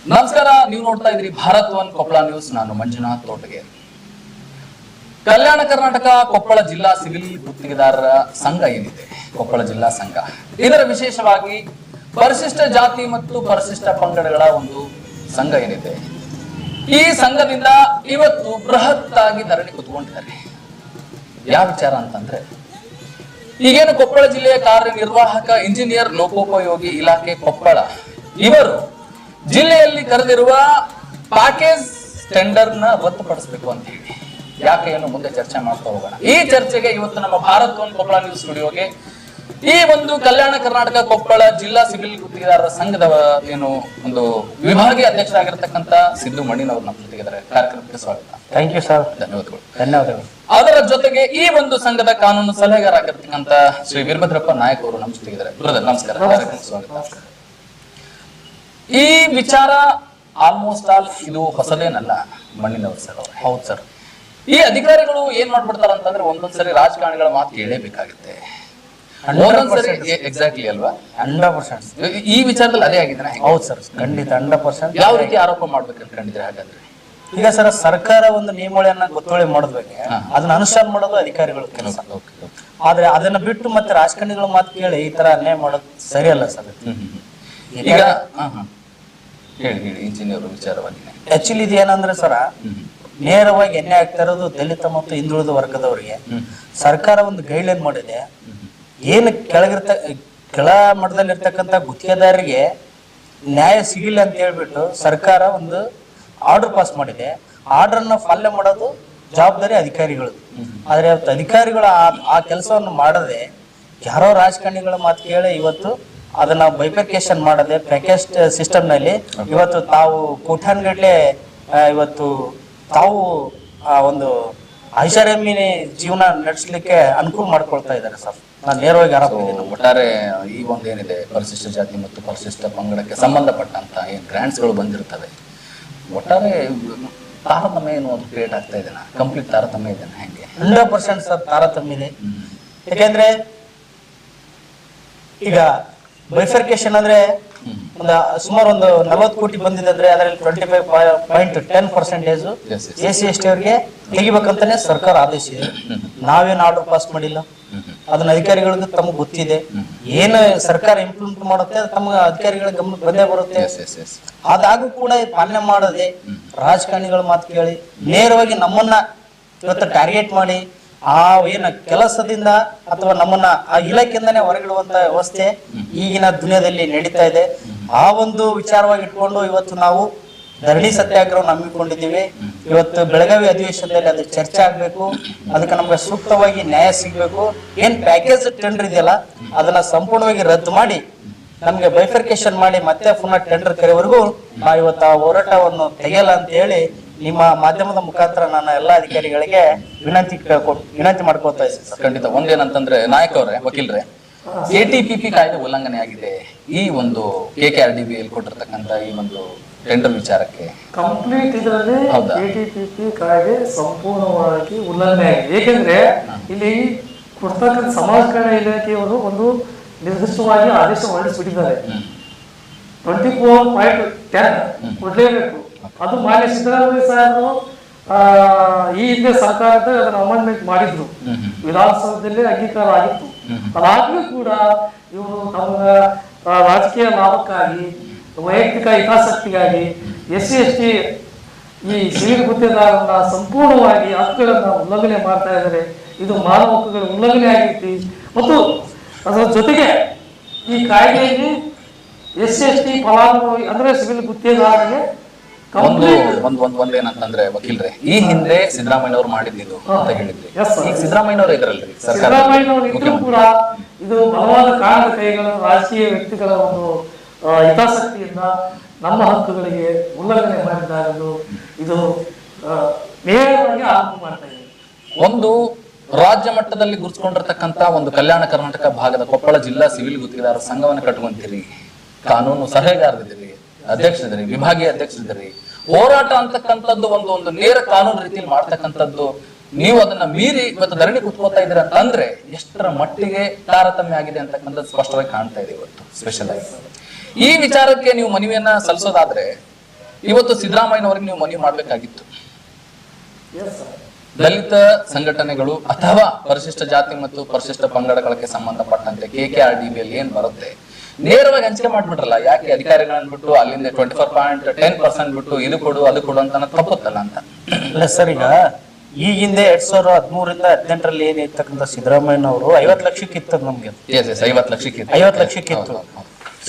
ನಮಸ್ಕಾರ, ನೀವು ನೋಡ್ತಾ ಇದ್ರಿ ಭಾರತ್ ಒನ್ ಕೊಪ್ಪಳ ನ್ಯೂಸ್. ನಾನು ಮಂಜುನಾಥ್ ತೋಟಗೆ. ಕಲ್ಯಾಣ ಕರ್ನಾಟಕ ಕೊಪ್ಪಳ ಜಿಲ್ಲಾ ಸಿವಿಲ್ ಗುತ್ತಿಗೆದಾರರ ಸಂಘ ಏನಿದೆ, ಕೊಪ್ಪಳ ಜಿಲ್ಲಾ ಸಂಘ, ಇದರ ವಿಶೇಷವಾಗಿ ಪರಿಶಿಷ್ಟ ಜಾತಿ ಮತ್ತು ಪರಿಶಿಷ್ಟ ಪಂಗಡಗಳ ಒಂದು ಸಂಘ ಏನಿದೆ, ಈ ಸಂಘದಿಂದ ಇವತ್ತು ಬೃಹತ್ ಆಗಿ ಧರಣಿ ಕುತ್ಕೊಂಡಿದ್ದಾರೆ. ಯಾವ ವಿಚಾರ ಅಂತಂದ್ರೆ, ಈಗೇನು ಕೊಪ್ಪಳ ಜಿಲ್ಲೆಯ ಕಾರ್ಯನಿರ್ವಾಹಕ ಇಂಜಿನಿಯರ್ ಲೋಕೋಪಯೋಗಿ ಇಲಾಖೆ ಕೊಪ್ಪಳ ಇವರು ಜಿಲ್ಲೆಯಲ್ಲಿ ಕರೆದಿರುವ ಪ್ಯಾಕೇಜ್ ಟೆಂಡರ್ ನ ರದ್ದುಪಡಿಸಬೇಕು ಅಂತ ಹೇಳಿ, ಯಾಕೆ ಏನು ಮುಂದೆ ಚರ್ಚೆ ಮಾಡ್ತಾ ಹೋಗೋಣ. ಈ ಚರ್ಚೆಗೆ ಇವತ್ತು ನಮ್ಮ ಭಾರತ್ ಒನ್ ಕೊಪ್ಪಳ ನ್ಯೂಸ್ ಸ್ಟುಡಿಯೋಗೆ ಈ ಒಂದು ಕಲ್ಯಾಣ ಕರ್ನಾಟಕ ಕೊಪ್ಪಳ ಜಿಲ್ಲಾ ಸಿವಿಲ್ ಗುತ್ತಿಗೆದಾರರ ಸಂಘದ ಏನು ಒಂದು ವಿಭಾಗೀಯ ಅಧ್ಯಕ್ಷರಾಗಿರ್ತಕ್ಕಂಥ ಸಿದ್ದು ಮಣ್ಣಿನವರು ನಮ್ಮ ಜೊತೆಗಿದ್ದಾರೆ. ಕಾರ್ಯಕ್ರಮಕ್ಕೆ ಸ್ವಾಗತ. Thank you sir. ಧನ್ಯವಾದಗಳು. ಅದರ ಜೊತೆಗೆ ಈ ಒಂದು ಸಂಘದ ಕಾನೂನು ಸಲಹೆಗಾರಾಗಿರ್ತಕ್ಕಂಥ ಶ್ರೀ ವೀರಭದ್ರಪ್ಪ ನಾಯಕ್ ಅವರು ನಮ್ಮ ಜೊತೆಗಿದ್ದಾರೆ. ಬ್ರದರ್ ನಮಸ್ಕಾರ, ಕಾರ್ಯಕ್ರಮಕ್ಕೆ ಸ್ವಾಗತ. ಈ ವಿಚಾರ ಆಲ್ಮೋಸ್ಟ್ ಆಲ್ ಇದು ಹೊಸದೇನಲ್ಲ ಮಣ್ಣಿನವರು ಸರ್. ಹೌದು ಸರ್. ಈ ಅಧಿಕಾರಿಗಳು ಏನ್ ಮಾಡ್ಬಿಡ್ತಾರ ಅಂತಂದ್ರೆ, ಒಂದೊಂದ್ಸರಿ ರಾಜಕಾರಣಿಗಳ ಮಾತು ಕೇಳಲೇಬೇಕಾಗುತ್ತೆ. ಎಕ್ಸಾಕ್ಟ್ಲಿ ಅಲ್ವಾ? 100%. ಈ ವಿಚಾರದಲ್ಲಿ ಅದೇ ಆಗಿದೆ. ಹೌದು ಸರ್, ಖಂಡಿತ 100%. ಯಾವ ರೀತಿ ಆರೋಪ ಮಾಡ್ಬೇಕಂತ ಕಂಡಿದ್ರೆ ಹಾಗಾದ್ರೆ? ಈಗ ಸರ್, ಸರ್ಕಾರ ಒಂದು ನಿಯಮಾವಳಿಯನ್ನ ಗೊತ್ತುವಳಿ ಮಾಡೋದ್ಬೇಕು, ಅದನ್ನ ಅನುಷ್ಠಾನ ಮಾಡೋದು ಅಧಿಕಾರಿಗಳು ಕೆಲಸ. ಆದ್ರೆ ಅದನ್ನ ಬಿಟ್ಟು ಮತ್ತೆ ರಾಜಕಾರಣಿಗಳ ಮಾತು ಕೇಳಿ ಈ ತರ ಅನ್ಯಾಯ ಮಾಡೋದು ಸರಿಯಲ್ಲ ಸರ್. ಈಗ ಹೇಳಿ ಇಂಜಿನಿಯರ್ ವಿಚಾರವಾಗಿ ಆಕ್ಚುಲಿ ಇದು ಏನಂದ್ರೆ ಸರ, ನೇರವಾಗಿ ಎಣ್ಣೆ ಆಗ್ತಾ ಇರೋದು ದಲಿತ ಮತ್ತು ಹಿಂದುಳಿದ ವರ್ಗದವರಿಗೆ ಸರ್ಕಾರ ಒಂದು ಗೈಡ್ಲೈನ್ ಮಾಡಿದೆ. ಏನು ಕೆಳ ಮಟ್ಟದಲ್ಲಿ ಇರ್ತಕ್ಕಂಥ ಗುತ್ತಿಗೆದಾರರಿಗೆ ನ್ಯಾಯ ಸಿಗಿಲ್ಲ ಅಂತ ಹೇಳ್ಬಿಟ್ಟು ಸರ್ಕಾರ ಒಂದು ಆರ್ಡರ್ ಪಾಸ್ ಮಾಡಿದೆ. ಆರ್ಡರ್ನ ಪಾಲನೆ ಮಾಡೋದು ಜವಾಬ್ದಾರಿ ಅಧಿಕಾರಿಗಳದ್ದು. ಆದ್ರೆ ಇವತ್ತು ಅಧಿಕಾರಿಗಳು ಆ ಕೆಲಸವನ್ನು ಮಾಡದೆ ಯಾರೋ ರಾಜಕಾರಣಿಗಳ ಮಾತು ಕೇಳಿ ಇವತ್ತು ಅದನ್ನ ಬೈಫರ್ಕೇಶನ್ ಮಾಡದೆ ಪ್ಯಾಕೇಜ್ ಸಿಸ್ಟಮ್ ನಲ್ಲಿ ಇವತ್ತು ತಾವು ಕೋಟ್ಯಾನ್ಗಟ್ಲೆ ಇವತ್ತು ತಾವು ಒಂದು ಐಷಾರಾಮಿ ಜೀವನ ನಡೆಸಲಿಕ್ಕೆ ಅನುಕೂಲ ಮಾಡ್ಕೊಳ್ತಾ ಇದ್ದಾರೆ ಸರ್. ನಾನು ನೇರವಾಗಿ ಆರೋಪ. ಒಟ್ಟಾರೆ ಈ ಒಂದೇನಿದೆ, ಪರಿಶಿಷ್ಟ ಜಾತಿ ಮತ್ತು ಪರಿಶಿಷ್ಟ ಪಂಗಡಕ್ಕೆ ಸಂಬಂಧಪಟ್ಟಂತ ಏನ್ ಗ್ರಾಂಟ್ಸ್ ಗಳು ಬಂದಿರ್ತವೆ, ಒಟ್ಟಾರೆ ತಾರತಮ್ಯ ಏನು ಅದು ಕ್ರಿಯೇಟ್ ಆಗ್ತಾ ಇದೆ. ಕಂಪ್ಲೀಟ್ ತಾರತಮ್ಯ ಇದೆ ಹೆಂಗೆ? 100% ಸರ್ ತಾರತಮ್ಯ ಇದೆ. ಯಾಕೆಂದ್ರೆ ಈಗ ಬೈಫರ್ಕೇಶನ್ ಅಂದ್ರೆ ಸುಮಾರು ಒಂದು 40 ಕೋಟಿ ಬಂದಿದೆ ಅಂದ್ರೆ ಅದರಲ್ಲಿ 25.10% SC/ST ಅವರಿಗೆ ತೆಗಿಬೇಕಂತಾನೆ ಸರ್ಕಾರ ಆದೇಶಿದೆ. ನಾವೇನು ಆರ್ಡರ್ ಪಾಸ್ ಮಾಡಿಲ್ಲ. ಅದನ್ನ ಅಧಿಕಾರಿಗಳಿಗೆ ತಮಗೆ ಗೊತ್ತಿದೆ. ಏನು ಸರ್ಕಾರ ಇಂಪ್ಲಿಮೆಂಟ್ ಮಾಡುತ್ತೆ ತಮ್ಮ ಅಧಿಕಾರಿಗಳ ಗಮನಕ್ಕೆ ಬಂದೇ ಬರುತ್ತೆ. ಅದಾಗೂ ಕೂಡ ಪಾಲನೆ ಮಾಡದೆ ರಾಜಕಾರಣಿಗಳ ಮಾತು ಕೇಳಿ ನೇರವಾಗಿ ನಮ್ಮನ್ನ ಇವತ್ತು ಟಾರ್ಗೆಟ್ ಮಾಡಿ ಆ ಏನ ಕೆಲಸದಿಂದ ಅಥವಾ ನಮ್ಮನ್ನ ಆ ಇಲಾಖೆಯಿಂದಾನೇ ಹೊರಗಿಡುವಂತ ವ್ಯವಸ್ಥೆ ಈಗಿನ ದುನಿಯಾದಲ್ಲಿ ನಡೀತಾ ಇದೆ. ಆ ಒಂದು ವಿಚಾರವಾಗಿ ಇಟ್ಕೊಂಡು ಇವತ್ತು ನಾವು ಧರಣಿ ಸತ್ಯಾಗ್ರಹ ಹಮ್ಮಿಕೊಂಡಿದ್ದೀವಿ. ಇವತ್ತು ಬೆಳಗಾವಿ ಅಧಿವೇಶನದಲ್ಲಿ ಅದು ಚರ್ಚೆ ಆಗ್ಬೇಕು. ಅದಕ್ಕೆ ನಮ್ಗೆ ಸೂಕ್ತವಾಗಿ ನ್ಯಾಯ ಸಿಗ್ಬೇಕು. ಏನ್ ಪ್ಯಾಕೇಜ್ ಟೆಂಡರ್ ಇದೆಯಲ್ಲ ಅದನ್ನ ಸಂಪೂರ್ಣವಾಗಿ ರದ್ದು ಮಾಡಿ ನಮ್ಗೆ ಬೈಫರ್ಕೇಶನ್ ಮಾಡಿ ಮತ್ತೆ ಪುನಃ ಟೆಂಡರ್ ಕರೆಯವರೆಗೂ ನಾವು ಇವತ್ತು ಆ ಹೋರಾಟವನ್ನು ತೆಗೆಯಲ್ಲ ಅಂತ ಹೇಳಿ ನಿಮ್ಮ ಮಾಧ್ಯಮದ ಮುಖಾಂತರ ನಾನು ಎಲ್ಲಾ ಅಧಿಕಾರಿಗಳಿಗೆ ವಿನಂತಿ ಮಾಡ್ಕೊಳ್ತಾ ಇದ್ದೀನಿ. ಖಂಡಿತ. ಒಂದೇನಂತಂದ್ರೆ, ನಾಯಕ್ ಅವರೇ, ವಕೀಲರೇ, KTPP ಕಾಯ್ದೆ ಉಲ್ಲಂಘನೆ ಆಗಿದೆ. ಈ ಒಂದು KKRDB ಕೊಟ್ಟಿರ್ತಕ್ಕಂಥ ಈ ಒಂದು ಟೆಂಡರ್ ವಿಚಾರಕ್ಕೆ ಕಂಪ್ಲೀಟ್ ಇದರಲ್ಲಿ KTPP ಕಾಯ್ದೆ ಸಂಪೂರ್ಣವಾಗಿ ಉಲ್ಲಂಘನೆ ಆಗಿದೆ. ಏಕೆಂದ್ರೆ ಇಲ್ಲಿ ಕೊಡ್ತಕ್ಕಂಥ ಸಮಾಜ ಕಲ್ಯಾಣ ಇಲಾಖೆಯವರು ಒಂದು ನಿರ್ದಿಷ್ಟವಾಗಿ ಆದೇಶ ಹೊರಡಿಸಿಬಿಟ್ಟಿದ್ದಾರೆ. 24.10 ಕೊಡ್ಲೇಬೇಕು. ಅದು ಮಾನ್ಯ ಸಿದ್ದರಾಮಯ್ಯ ಸಾಹೇಬರು ಈ ಹಿಂದೆ ಸರ್ಕಾರದ ಅದನ್ನು ಅಮೆಂಡ್ಮೆಂಟ್ ಮಾಡಿದ್ರು. ವಿಧಾನಸೌಧದಲ್ಲಿ ಅಂಗೀಕಾರ ಆಗಿತ್ತು. ಅದಾಗ್ಲೂ ಕೂಡ ಇವರು ತಮ್ಮ ರಾಜಕೀಯ ಲಾಭಕ್ಕಾಗಿ, ವೈಯಕ್ತಿಕ ಹಿತಾಸಕ್ತಿಗಾಗಿ SC/ST ಈ ಸಿವಿಲ್ ಗುತ್ತಿಗೆದಾರರನ್ನ ಸಂಪೂರ್ಣವಾಗಿ ಹಕ್ಕುಗಳನ್ನ ಉಲ್ಲಂಘನೆ ಮಾಡ್ತಾ ಇದ್ದಾರೆ. ಇದು ಮಾನವ ಹಕ್ಕುಗಳ ಉಲ್ಲಂಘನೆ ಆಗೈತಿ. ಮತ್ತು ಅದರ ಜೊತೆಗೆ ಈ ಕಾಯ್ದೆಯಲ್ಲಿ SC/ST ಫಲಾನುಭವಿ ಅಂದ್ರೆ ಸಿವಿಲ್ ಗುತ್ತಿಗೆದಾರರಿಗೆ ಒಂದೇನಂತಂದ್ರೆ, ವಕೀಲರೇ, ಈ ಹಿಂದೆ ಸಿದ್ದರಾಮಯ್ಯನವರು ಮಾಡಿದ್ದು ಅಂತ ಹೇಳಿದ್ರಿ. ಈಗ ಸಿದ್ದರಾಮಯ್ಯನವರು ಇದ್ರಲ್ರಿ, ಸಿದ್ದರಾಮಯ್ಯನವರು ಇದ್ರೂ ಕೂಡ ಇದು ಬಲವಾದ ಕಾರಣದ ಕೈಗಳು ರಾಜಕೀಯ ವ್ಯಕ್ತಿಗಳ ಒಂದು ಹಿತಾಸಕ್ತಿಯಿಂದ ನಮ್ಮ ಹಕ್ಕುಗಳಿಗೆ ಉಲ್ಲಂಘನೆ ಮಾಡಿದ್ದಾರೆಂದು ಇದು ನೇರವಾಗಿ ಆರೋಪ ಮಾಡ್ತಾ ಇದೆ. ಒಂದು ರಾಜ್ಯ ಮಟ್ಟದಲ್ಲಿ ಗುರುತಿಸಿಕೊಂಡಿರ್ತಕ್ಕಂಥ ಒಂದು ಕಲ್ಯಾಣ ಕರ್ನಾಟಕ ಭಾಗದ ಕೊಪ್ಪಳ ಜಿಲ್ಲಾ ಸಿವಿಲ್ ಗುತ್ತಿಗೆದಾರರ ಸಂಘವನ್ನು ಕಟ್ಕೊಂತೀರಿ, ಕಾನೂನು ಸಲಹೆಗಾರರಿದ್ದೀರಿ, ಅಧ್ಯಕ್ಷರಿದ್ದೀರಿ, ವಿಭಾಗೀಯ ಅಧ್ಯಕ್ಷರಿದ್ದೀರಿ. ಹೋರಾಟ ಅಂತಕ್ಕಂಥದ್ದು ಒಂದು ನೇರ ಕಾನೂನು ರೀತಿಯಲ್ಲಿ ಮಾಡ್ತಕ್ಕಂಥದ್ದು ನೀವು ಅದನ್ನ ಮೀರಿ ಇವತ್ತು ಧರಣಿ ಕುತ್ಕೋತಾ ಇದ್ದೀರಾ ಅಂತಂದ್ರೆ ಎಷ್ಟರ ಮಟ್ಟಿಗೆ ತಾರತಮ್ಯ ಆಗಿದೆ ಅಂತಕ್ಕಂಥದ್ದು ಸ್ಪಷ್ಟವಾಗಿ ಕಾಣ್ತಾ ಇದೆ ಇವತ್ತು. ಸ್ಪೆಷಲ್ ಆಗಿ ಈ ವಿಚಾರಕ್ಕೆ ನೀವು ಮನವಿಯನ್ನ ಸಲ್ಲಿಸೋದಾದ್ರೆ ಇವತ್ತು ಸಿದ್ದರಾಮಯ್ಯನವರಿಗೆ ನೀವು ಮನವಿ ಮಾಡ್ಬೇಕಾಗಿತ್ತು. ದಲಿತ ಸಂಘಟನೆಗಳು ಅಥವಾ ಪರಿಶಿಷ್ಟ ಜಾತಿ ಮತ್ತು ಪರಿಶಿಷ್ಟ ಪಂಗಡಗಳಿಗೆ ಸಂಬಂಧಪಟ್ಟಂತೆ KKRDB ಅಲ್ಲಿ ಏನ್ ಬರುತ್ತೆ ನೇರವಾಗಿ ಹಂಚಿಕೆ ಮಾಡ್ಬಿಟ್ರಲ್ಲ. ಯಾಕೆ ಅಧಿಕಾರಿಗಳನ್ನ ಬಿಟ್ಟು ಅಲ್ಲಿಂದ 24.10% ಬಿಟ್ಟು ಇದು ಕೊಡು ಅದು ಕೊಡು ಅಂತ ತಪ್ಪುತ್ತಲ್ಲ ಅಂತ. ಇಲ್ಲ ಸರ್, ಈಗ ಈ ಹಿಂದೆ 2013ರಿಂದ 2018ರಲ್ಲಿ ಏನಿರ್ತಕ್ಕಂಥ ಸಿದ್ದರಾಮಯ್ಯನವರು 50 ಲಕ್ಷಕ್ಕೆ ಇತ್ತು ನಮ್ಗೆ. 50 ಲಕ್ಷಕ್ಕೆ 50 ಲಕ್ಷಕ್ಕೆ ಇತ್ತು.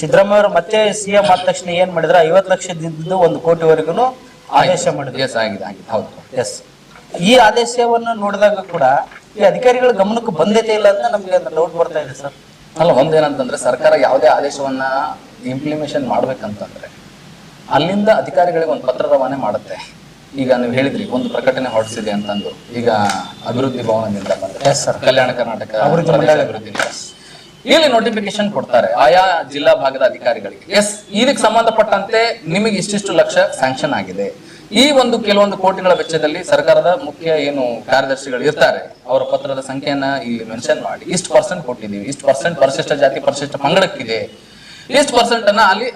ಸಿದ್ದರಾಮಯ್ಯ ಅವರು ಮತ್ತೆ CM ಆದ ತಕ್ಷಣ ಏನ್ ಮಾಡಿದ್ರೆ 50 ಲಕ್ಷದಿಂದ 1 ಕೋಟಿವರೆಗೂ ಆದೇಶ ಮಾಡಿದ್ರು. ಎಸ್, ಈ ಆದೇಶವನ್ನು ನೋಡಿದಾಗ ಕೂಡ ಈ ಅಧಿಕಾರಿಗಳ ಗಮನಕ್ಕೆ ಬಂದೈತೆ ಇಲ್ಲ ಅಂತ ನಮ್ಗೆ ಡೌಟ್ ಬರ್ತಾ ಇದೆ ಸರ್. ಅಲ್ಲ, ಒಂದೇನಂತಂದ್ರೆ ಸರ್ಕಾರ ಯಾವುದೇ ಆದೇಶವನ್ನ ಇಂಪ್ಲಿಮೇಷನ್ ಮಾಡ್ಬೇಕಂತಂದ್ರೆ ಅಲ್ಲಿಂದ ಅಧಿಕಾರಿಗಳಿಗೆ ಒಂದು ಪತ್ರ ರವಾನೆ ಮಾಡುತ್ತೆ. ಈಗ ನೀವು ಹೇಳಿದ್ರಿ ಒಂದು ಪ್ರಕಟಣೆ ಹೊರಡಿಸಿದೆ ಅಂತಂದು, ಈಗ ಅಭಿವೃದ್ಧಿ ಭವನದಿಂದ ಬಂದ್ರೆ ಕಲ್ಯಾಣ ಕರ್ನಾಟಕ ಅಭಿವೃದ್ಧಿ ಇಲ್ಲಿ ನೋಟಿಫಿಕೇಶನ್ ಕೊಡ್ತಾರೆ ಆಯಾ ಜಿಲ್ಲಾ ಭಾಗದ ಅಧಿಕಾರಿಗಳಿಗೆ. ಎಸ್, ಇದಕ್ಕೆ ಸಂಬಂಧಪಟ್ಟಂತೆ ನಿಮಗೆ ಇಷ್ಟಿಷ್ಟು ಲಕ್ಷ ಸ್ಯಾಂಕ್ಷನ್ ಆಗಿದೆ. ಈ ಒಂದು ಕೆಲವೊಂದು ಕೋಟಿಗಳ ವೆಚ್ಚದಲ್ಲಿ ಸರ್ಕಾರದ ಮುಖ್ಯ ಏನು ಕಾರ್ಯದರ್ಶಿಗಳು ಇರ್ತಾರೆ ಅವರ ಪತ್ರದ ಸಂಖ್ಯೆಯನ್ನ ಇಲ್ಲಿ ಮೆನ್ಷನ್ ಮಾಡಿ ಇಷ್ಟು % ಕೊಟ್ಟಿದ್ದೀವಿ, ಇಷ್ಟು % ಪರಿಶಿಷ್ಟ ಜಾತಿ ಪರಿಶಿಷ್ಟ ಪಂಗಡಕ್ಕಿದೆ, ಇಷ್ಟು % ಅನ್ನ ಅಲ್ಲಿ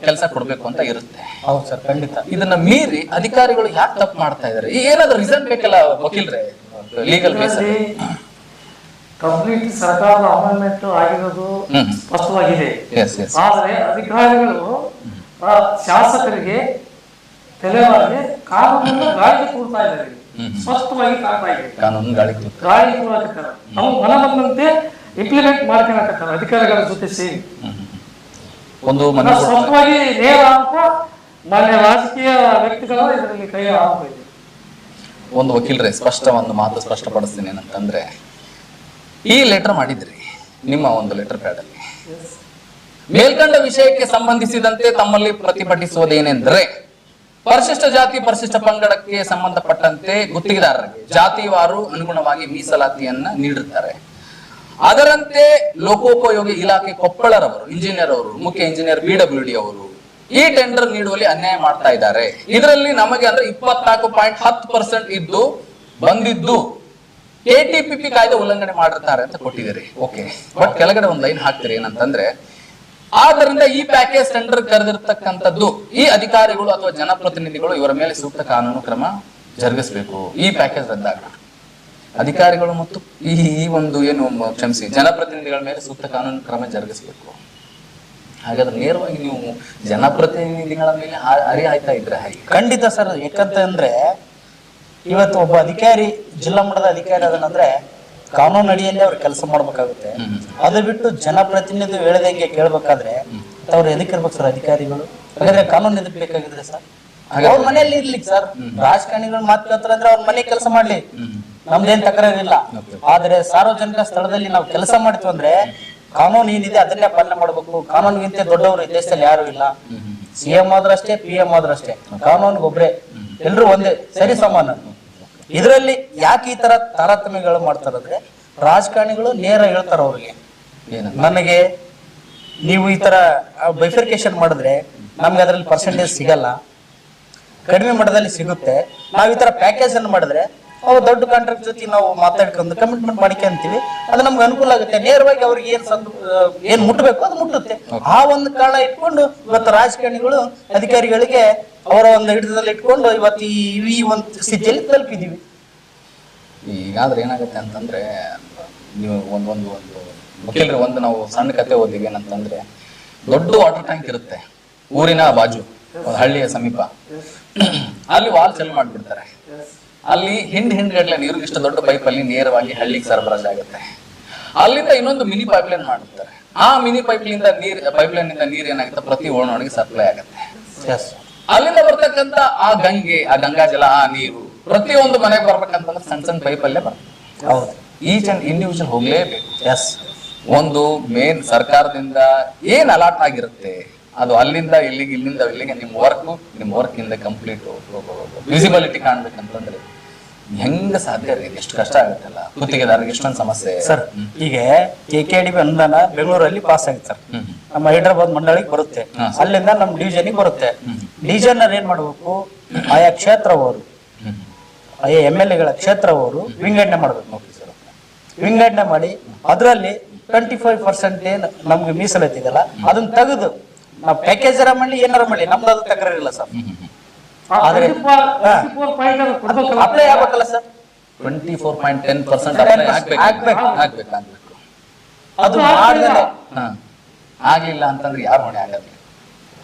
ಕೆಲಸ ಕೊಡ್ಬೇಕು ಅಂತ ಇರುತ್ತೆ. ಹೌದು ಸರ್, ಖಂಡಿತ. ಇದನ್ನ ಮೀರಿ ಅಧಿಕಾರಿಗಳು ಯಾಕೆ ತಪ್ಪು ಮಾಡ್ತಾ ಇದಾರೆ? ಏನಾದ್ರು ರೀಸನ್ ಬೇಕಲ್ಲ ವಕೀಲ್ರೆ, ಲೀಗಲ್ ಬೇಸ್ ಕಂಪ್ಲೀಟ್ ಸರ್ಕಾರದ ಅಮೆಂಡ್ಮೆಂಟ್ ಆಗಿರೋದು ಸ್ಪಷ್ಟವಾಗಿದೆ. ಆದರೆ ಅಧಿಕಾರಿಗಳು ಶಾಸಕರಿಗೆ ತಲೆವಾರಿಗೆ ಕಾನೂನನ್ನು ಗಾಳಿಗೆ ಕೂಡ್ತಾ ಇದ್ದಾರೆ. ಸ್ಪಷ್ಟವಾಗಿ ಕಾಣ್ತಾ ಇದೆ, ಕಾನೂನು ಗಾಳಿ ಕೂಡಕತ್ತಾರ. ನಾವು ಮನ ಬಂದಂತೆ ಇಂಪ್ಲಿಮೆಂಟ್ ಮಾಡ್ಕೊಳಕತ್ತಾರ ಅಧಿಕಾರಿಗಳ ಜೊತೆ ಸೇರಿ. ಒಂದು ಸ್ಪಷ್ಟವಾಗಿ ನೇರ ಅಂತ ಮಾನ್ಯ ರಾಜಕೀಯ ವ್ಯಕ್ತಿಗಳು ಇದರಲ್ಲಿ ಕೈ ಹಾಕಬೇಕು. ಒಂದು ವಕೀಲರೇ ಸ್ಪಷ್ಟ ಒಂದು ಮಾತು ಸ್ಪಷ್ಟಪಡಿಸ್ತೀನಿ ಏನಂತಂದ್ರೆ, ಈ ಲೆಟರ್ ಮಾಡಿದ್ರಿ ನಿಮ್ಮ ಒಂದು ಲೆಟರ್ ಪ್ಯಾಡ್ ಅಲ್ಲಿ ಮೇಲ್ಕಂಡ ವಿಷಯಕ್ಕೆ ಸಂಬಂಧಿಸಿದಂತೆ ತಮ್ಮಲ್ಲಿ ಪ್ರತಿಭಟಿಸುವುದೇನೆಂದ್ರೆ ಪರಿಶಿಷ್ಟ ಜಾತಿ ಪರಿಶಿಷ್ಟ ಪಂಗಡಕ್ಕೆ ಸಂಬಂಧಪಟ್ಟಂತೆ ಗುತ್ತಿಗೆದಾರರಿಗೆ ಜಾತಿವಾರು ಅನುಗುಣವಾಗಿ ಮೀಸಲಾತಿಯನ್ನ ನೀಡುತ್ತಾರೆ. ಅದರಂತೆ ಲೋಕೋಪಯೋಗಿ ಇಲಾಖೆ ಕೊಪ್ಪಳರವರು ಇಂಜಿನಿಯರ್ ಅವರು ಮುಖ್ಯ ಇಂಜಿನಿಯರ್ BWD ಅವರು ಈ ಟೆಂಡರ್ ನೀಡುವಲ್ಲಿ ಅನ್ಯಾಯ ಮಾಡ್ತಾ ಇದ್ದಾರೆ. ಇದರಲ್ಲಿ ನಮಗೆ ಅಂದ್ರೆ 24.10% ಇದ್ದು ಬಂದಿದ್ದು KTPP ಕಾಯ್ದೆ ಉಲ್ಲಂಘನೆ ಮಾಡಿರ್ತಾರೆ ಅಂತ ಕೊಟ್ಟಿದ್ದೀರಿ. ಓಕೆ, ಬಟ್ ಕೆಳಗಡೆ ಒಂದು ಲೈನ್ ಹಾಕ್ತೀರಿ ಏನಂತಂದ್ರೆ, ಆದ್ದರಿಂದ ಈ ಪ್ಯಾಕೇಜ್ ಟೆಂಡರ್ ಕರೆದಿರ್ತಕ್ಕಂಥದ್ದು ಈ ಅಧಿಕಾರಿಗಳು ಅಥವಾ ಜನಪ್ರತಿನಿಧಿಗಳು ಇವರ ಮೇಲೆ ಸೂಕ್ತ ಕಾನೂನು ಕ್ರಮ ಜರುಗಿಸಬೇಕು. ಈ ಪ್ಯಾಕೇಜ್ ರದ್ದಾಗ ಅಧಿಕಾರಿಗಳು ಮತ್ತು ಈ ಒಂದು ಏನು ಕ್ಷಮಿಸಿ ಜನಪ್ರತಿನಿಧಿಗಳ ಮೇಲೆ ಸೂಕ್ತ ಕಾನೂನು ಕ್ರಮ ಜರುಗಿಸಬೇಕು. ಹಾಗಾದ್ರೆ ನೇರವಾಗಿ ನೀವು ಜನಪ್ರತಿನಿಧಿಗಳ ಮೇಲೆ ಹರಿಹಾಯ್ತಾ ಇದ್ರೆ ಹಾಗೆ? ಖಂಡಿತ ಸರ್. ಯಾಕಂತಂದ್ರೆ ಇವತ್ತು ಒಬ್ಬ ಅಧಿಕಾರಿ ಜಿಲ್ಲಾ ಮಟ್ಟದ ಅಧಿಕಾರಿ ಅದನ್ನಂದ್ರೆ ಕಾನೂನು ಅಡಿಯಲ್ಲಿ ಅವ್ರು ಕೆಲಸ ಮಾಡ್ಬೇಕಾಗುತ್ತೆ. ಅದು ಬಿಟ್ಟು ಜನಪ್ರತಿನಿಧಿ ಹೇಳಿದಂಗೆ ಕೇಳ್ಬೇಕಾದ್ರೆ ಅವ್ರು ಎದಕ್ಕೆ ಇರ್ಬೇಕು ಸರ್ ಅಧಿಕಾರಿಗಳು? ಹಾಗಾದ್ರೆ ಕಾನೂನು ಎದಕ್ ಬೇಕಾಗಿದ್ರೆ ಸರ್? ಅವ್ರ ಮನೆಯಲ್ಲಿ ಇರ್ಲಿಕ್ಕೆ ಸರ್, ರಾಜಕಾರಣಿಗಳು ಮಾತಾಡ್ತಾರೆ ಅಂದ್ರೆ ಅವ್ರ ಮನೆ ಕೆಲಸ ಮಾಡ್ಲಿ, ನಮ್ದೇನ್ ತಕರಾರಿಲ್ಲ. ಆದ್ರೆ ಸಾರ್ವಜನಿಕ ಸ್ಥಳದಲ್ಲಿ ನಾವು ಕೆಲಸ ಮಾಡ್ತೀವಿ ಅಂದ್ರೆ ಕಾನೂನು ಏನಿದೆ ಅದನ್ನೇ ಪಾಲನೆ ಮಾಡ್ಬೇಕು. ಕಾನೂನಿಗಿಂತ ದೊಡ್ಡವರು ಈ ದೇಶದಲ್ಲಿ ಯಾರು ಇಲ್ಲ. CM ಆದ್ರಷ್ಟೇ, PM ಆದ್ರಷ್ಟೇ, ಕಾನೂನಿಗೆ ಒಬ್ರೆ, ಎಲ್ರು ಒಂದೇ, ಸರಿ ಸಮಾನ. ಇದರಲ್ಲಿ ಯಾಕೆ ಈ ತರ ತಾರತಮ್ಯಗಳು ಮಾಡ್ತಾರಂದ್ರೆ ರಾಜಕಾರಣಿಗಳು ನೇರ ಹೇಳ್ತಾರ ಅವ್ರಿಗೆ, ನನಗೆ ನೀವು ಈ ತರ ಬೈಫರ್ಕೇಶನ್ ಮಾಡಿದ್ರೆ ನಮ್ಗೆ ಅದ್ರಲ್ಲಿ ಪರ್ಸೆಂಟೇಜ್ ಸಿಗಲ್ಲ, ಕಡಿಮೆ ಮಟ್ಟದಲ್ಲಿ ಸಿಗುತ್ತೆ. ನಾವ್ ಈ ತರ ಪ್ಯಾಕೇಜ್ ಅನ್ನು ಮಾಡಿದ್ರೆ ಅವು ದೊಡ್ಡ ಕಾಂಟ್ರಾಕ್ಟ್ ಜೊತೆ ನಾವು ಮಾತಾಡ್ಕೊಂಡು ಕಮಿಟ್ಮೆಂಟ್ ಮಾಡ್ಕೊಂತೀವಿ, ಅದು ನಮ್ಗೆ ಅನುಕೂಲ ಆಗುತ್ತೆ. ನೇರವಾಗಿ ಅವ್ರಿಗೆ ಏನ್ ಮುಟ್ಟಬೇಕು ಅದು ಮುಟ್ಟುತ್ತೆ. ಆ ಒಂದು ಕಾರಣ ಇಟ್ಕೊಂಡು ಇವತ್ತು ರಾಜಕಾರಣಿಗಳು ಅಧಿಕಾರಿಗಳಿಗೆ ಅವರ ಒಂದು ಹಿಡಿತದಲ್ಲಿ ಇಟ್ಕೊಂಡು ಇವತ್ತು ಈ ಒಂದು ಸ್ಥಿತಿಯಲ್ಲಿ ತಲುಪಿದೀವಿ. ಈಗಾದ್ರೆ ಏನಾಗುತ್ತೆ ಅಂತಂದ್ರೆ, ನೀವು ಒಂದು ವಕೀಲರು ಒಂದು ನಾವು ಸಣ್ಣ ಕತೆ ಓದಿವಿ ಏನಂತಂದ್ರೆ, ದೊಡ್ಡ ವಾಟರ್ ಟ್ಯಾಂಕ್ ಇರುತ್ತೆ ಊರಿನ ಬಾಜು, ಹಳ್ಳಿಯ ಸಮೀಪ. ಅಲ್ಲಿ ವಾಲ್ ಚೆಲ್ ಮಾಡ್ಬಿಡ್ತಾರೆ. ಅಲ್ಲಿ ಹಿಂಡ್ಗಟ್ಲೆ ನೀರು ಇಷ್ಟು ದೊಡ್ಡ ಪೈಪ್ ಅಲ್ಲಿ ನೇರವಾಗಿ ಹಳ್ಳಿಗೆ ಸರಬರಾಜು ಆಗುತ್ತೆ. ಅಲ್ಲಿಂದ ಇನ್ನೊಂದು ಮಿನಿ ಪೈಪ್ಲೈನ್ ಮಾಡುತ್ತಾರೆ. ಆ ಮಿನಿ ಪೈಪ್ಲೈನ್ ಇಂದ ನೀರು ಏನಾಗುತ್ತೆ ಪ್ರತಿ ಓಣೋಣಿಗೆ ಸಪ್ಲೈ ಆಗುತ್ತೆ. ಅಲ್ಲಿಂದ ಬರ್ತಕ್ಕಂತ ಆ ಗಂಗಾ ಜಲ, ಆ ನೀರು ಪ್ರತಿಯೊಂದು ಮನೆಗೆ ಬರ್ಬೇಕಂತಂದ್ರೆ ಸಣ್ಣ ಸಣ್ಣ ಪೈಪ್ ಅಲ್ಲೇ ಬರ್ತದೆ. ಹೌದು, ಈಚ್ ಅಂಡ್ ಇಂಡಿವಿಜುವಲ್ ಹೋಗ್ಲೇಬೇಕು. ಒಂದು ಮೇನ್ ಸರ್ಕಾರದಿಂದ ಏನ್ ಅಲಾಟ್ ಆಗಿರುತ್ತೆ ಅದು ಅಲ್ಲಿಂದ ಇಲ್ಲಿಗೆ, ಇಲ್ಲಿಂದ ಇಲ್ಲಿಗೆ ನಿಮ್ಮ ವರ್ಕ್ ಇಂದ ಕಂಪ್ಲೀಟ್ ವಿಸಿಬಿಲಿಟಿ ಕಾಣ್ಬೇಕಂತಂದ್ರೆ ಹೆಂಗ ಸಾಧ್ಯ ರೀ? ಎಷ್ಟು ಕಷ್ಟ ಆಗುತ್ತಲ್ಲ ಗುತ್ತಿಗೆದಾರರಿಗೆ, ಎಷ್ಟೊಂದು ಸಮಸ್ಯೆ ಸರ್. ಈಗ KKRDB ಅನುದಾನ ಬೆಂಗಳೂರಲ್ಲಿ ಪಾಸ್ ಆಗುತ್ತೆ ಸರ್, ನಮ್ಮ ಹೈದರಾಬಾದ್ ಮಂಡಳಿಗೆ ಬರುತ್ತೆ, ಅಲ್ಲಿಂದ ನಮ್ಮ ಡಿವಿಷನ್ ಬರುತ್ತೆ. ಡಿವಿಷನ್ ಏನ್ ಮಾಡ್ಬೇಕು, ಆಯಾ ಕ್ಷೇತ್ರವರು, ಆಯಾ MLA ಗಳ ಕ್ಷೇತ್ರವರು ವಿಂಗಡಣೆ ಮಾಡ್ಬೇಕು. ವಿಂಗಡಣೆ ಮಾಡಿ ಅದರಲ್ಲಿ 25% ಏನ್ ನಮ್ಗೆ ಮೀಸಲಾತಿ ಇದೆಯಲ್ಲ ಅದನ್ನ ತೆಗೆದು ನಾವು ಪ್ಯಾಕೇಜ್ ಮಾಡಲಿ ಏನಾರ ಮಾಡಲಿ ನಮ್ದು ಅದು ತಕರಾರಿಲ್ಲ ಸರ್. ಆದ್ರೆ 24 ಕೊಡ್ಬೇಕಲ್ಲ. ಅಪ್ಲೈ ಆಗ್ಬೇಕಲ್ಲ ಸರ್. 24.10% ಆಗ್ಬೇಕು. ಆಗ್ಬೇಕು. ಅದು ಮಾಡಿದ್ರೆ ಆಗ್ಲಿಲ್ಲ ಅಂತಂದ್ರೆ ಯಾರು ಹೊಣೆ ಆಗಲ್ಲ.